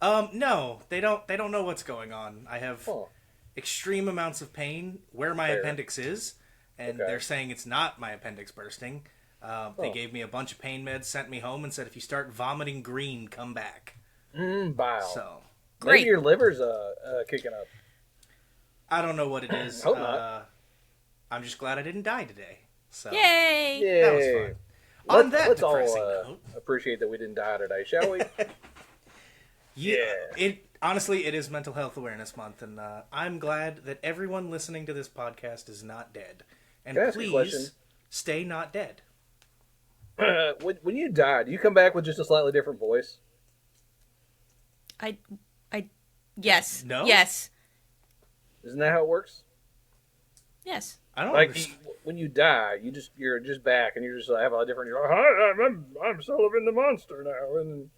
No, they don't know what's going on. I have extreme amounts of pain where my appendix is, and they're saying it's not my appendix bursting. They gave me a bunch of pain meds, sent me home, and said if you start vomiting green, come back. Bile. So Great. Maybe your liver's kicking up. I don't know what it is. Hope not. I'm just glad I didn't die today. So Yay! Yay. that was fun. On that Let's all depressing note, appreciate that we didn't die today, shall we? Honestly, it is Mental Health Awareness Month, and I'm glad that everyone listening to this podcast is not dead. And Can I ask you a question? please stay not dead. When you die, do you come back with just a slightly different voice? Yes. No? Yes. Isn't that how it works? Yes. I don't Like understand. when you die, you're just back, and you're just have a different. You're like, hi, I'm Sullivan the Monster now, and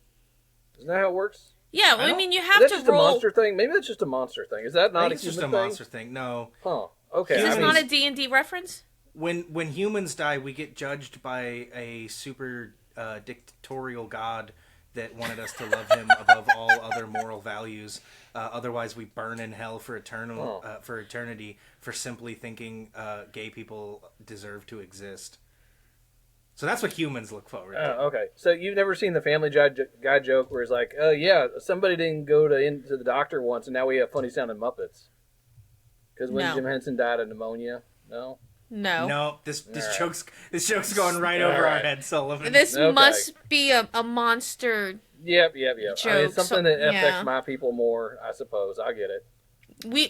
isn't that how it works? Yeah, well, I mean, you have Is that to just roll. a monster thing? Maybe that's just a monster thing. Is that I not think a it's human just a thing? monster thing. No. Huh. Okay. Is this I not mean- a D&D reference? When humans die, we get judged by a super dictatorial god that wanted us to love him above all other moral values. Otherwise, we burn in hell for eternity for simply thinking gay people deserve to exist. So that's what humans look forward to. Okay. So you've never seen the Family Guy joke where it's like, oh yeah, somebody didn't go into the doctor once, and now we have funny sounding Muppets. Because when No. Jim Henson died of pneumonia, no. No. No, this Alright. joke's going right over our Alright. head, Sullivan. This Okay. must be a monster. Yep. I mean, it's Joke, something so- that affects yeah. my people more, I suppose. I get it. We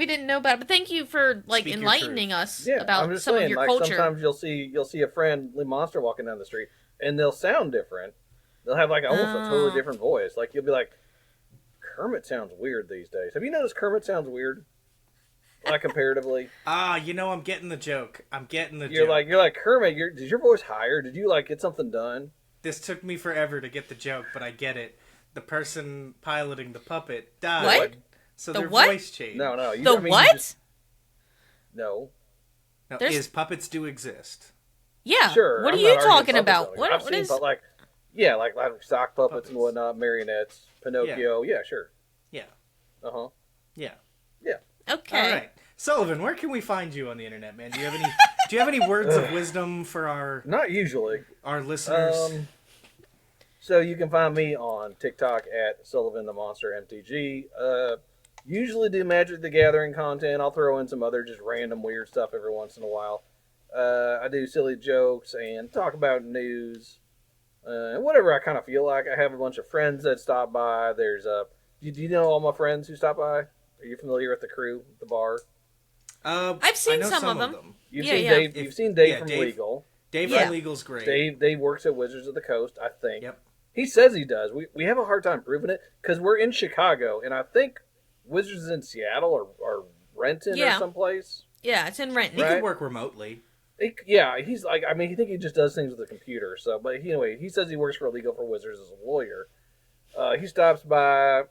didn't know about it, but thank you for Speak your enlightening us Yeah, I'm about just some saying, of your like culture. sometimes you'll see a friendly monster walking down the street, and they'll sound different. They'll have like almost a totally different voice. Like you'll be like, Kermit sounds weird these days. Have you noticed Kermit sounds weird? Like comparatively, I'm getting the joke. you're like Kermit. Is your voice higher? Did you like get something done? This took me forever to get the joke, but I get it. The person piloting the puppet died. What? So The their what? voice changed. No. No. No, There's- is puppets do exist? Yeah. Sure. What are I'm you not arguing talking puppets about? on it. What I've what seen, is? but like sock puppets and Puppets. whatnot, marionettes, Pinocchio. Yeah, sure. Yeah. Uh huh. Yeah. Okay. All right, Sullivan, where can we find you on the internet, man? Do you have any words of wisdom for Not usually. our listeners? So you can find me on TikTok at Sullivan the Monster MTG. Usually do Magic the Gathering content. I'll throw in some other just random weird stuff every once in a while. I do silly jokes and talk about news and whatever I kind of feel like. I have a bunch of friends that stop by. There's do you know all my friends who stop by? Are you familiar with the crew, the bar? I've seen I know some of them. You've Yeah, seen yeah. Dave. You've seen Dave Yeah, from Dave. Legal. Dave Yeah. from Legal's great. Dave works at Wizards of the Coast, I think. Yep. He says he does. We have a hard time proving it because we're in Chicago, and I think Wizards is in Seattle or Renton Yeah. or someplace. Yeah, it's in Renton. He Right. could work remotely. He's like, I mean, I think he just does things with a computer. So, but anyway, he says he works for Legal for Wizards as a lawyer. He stops by.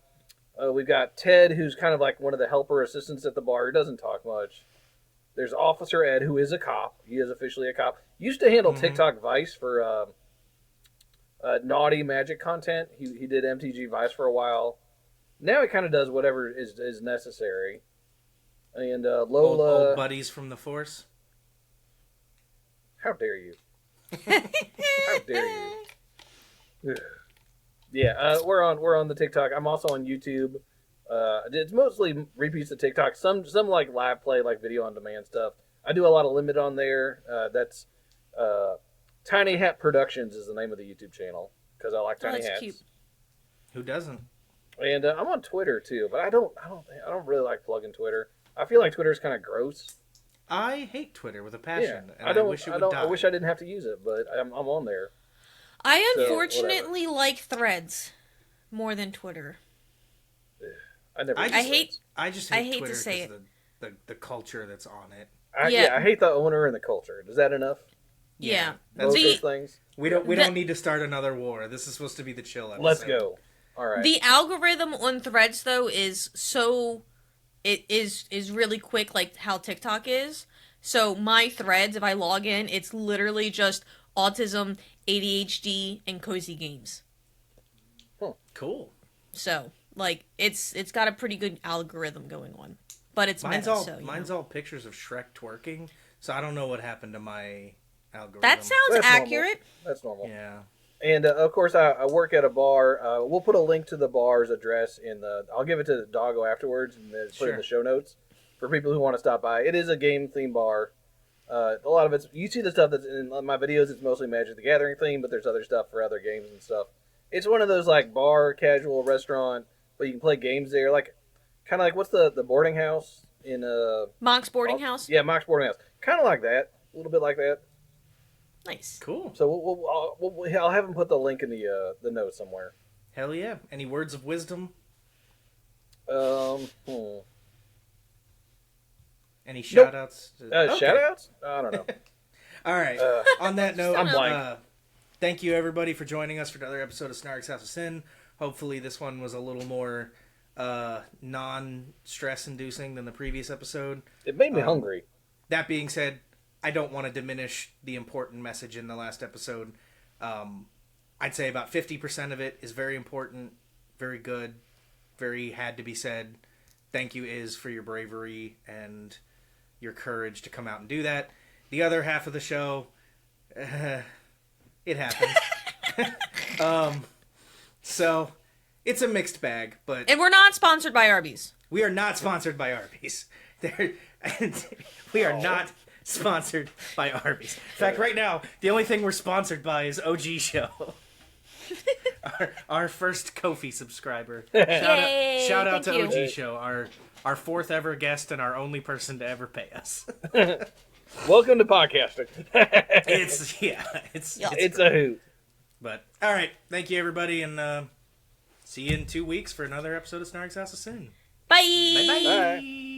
We've got Ted, who's kind of like one of the helper assistants at the bar. He doesn't talk much. There's Officer Ed, who is a cop. He is officially a cop. Used to handle Mhm. TikTok Vice for naughty Magic content. He did MTG Vice for a while. Now he kind of does whatever is necessary. And Old Lola, buddies from the Force. how dare you? How dare you? Yeah, we're on the TikTok. I'm also on YouTube. It's mostly repeats of TikTok. Some like live play, like video on demand stuff. I do a lot of limit on there. That's Tiny Hat Productions is the name of the YouTube channel because I like tiny that's hats. cute. Who doesn't? And I'm on Twitter too, but I don't really like plugging Twitter. I feel like Twitter's kind of gross. I hate Twitter with a Yeah, passion. And I wish it would die. I wish I didn't have to use it, but I'm on there. I So, unfortunately like Threads more than Twitter. I never. I hate- I just I hate hate to Twitter say because the culture that's on it. Yeah. I hate the owner and the culture. Is that enough? Yeah. That's Both The- those things. We The- don't need to start another war. This is supposed to be the chill episode. Let's go. All right. The algorithm on Threads though is is really quick, like how TikTok is. So my Threads, if I log in, it's literally just autism, ADHD, and cozy games. Cool. So like it's got a pretty good algorithm going on, but it's Mine's meta, all so, you mine's know. all pictures of Shrek twerking. So I don't know what happened to my algorithm. That sounds That's normal. accurate. That's normal. Yeah. And of course, I work at a bar. We'll put a link to the bar's address in the. I'll give it to Dogo afterwards, and then put it in Sure. the show notes for people who want to stop by. It is a game themed bar. A lot of it's you see the stuff that's in my videos. It's mostly Magic the Gathering theme, but there's other stuff for other games and stuff. It's one of those like bar, casual restaurant, but you can play games there. Like kind of like what's the boarding house in Monk's Boarding House. Yeah, Mock's Boarding House. Kind of like that, a little bit like that. Nice. Cool. So I'll have him put the link in the notes somewhere. Hell yeah. Any words of wisdom? Hmm. Any shout outs? Shout outs? I don't know. All right. On that note, I'm blank. thank you everybody for joining us for another episode of Snarg's House of Sin. Hopefully this one was a little more non-stress inducing than the previous episode. It made me hungry. That being said, I don't want to diminish the important message in the last episode. I'd say about 50% of it is very important, very good, very had to be said. Thank you, Izze, for your bravery and your courage to come out and do that. The other half of the show, it happened. So it's a mixed bag, but And we're not sponsored by Arby's. we are not sponsored by Arby's. We are not sponsored by Arby's. In fact, right now, the only thing we're sponsored by is OG Show. our first Ko-fi subscriber. Yay, Shout out to thank you. OG Show, our fourth ever guest and our only person to ever pay us. Welcome to podcasting. It's a hoot. But all right, thank you everybody, and see you in 2 weeks for another episode of Snarg's House of Sin. Bye. Bye bye. Bye.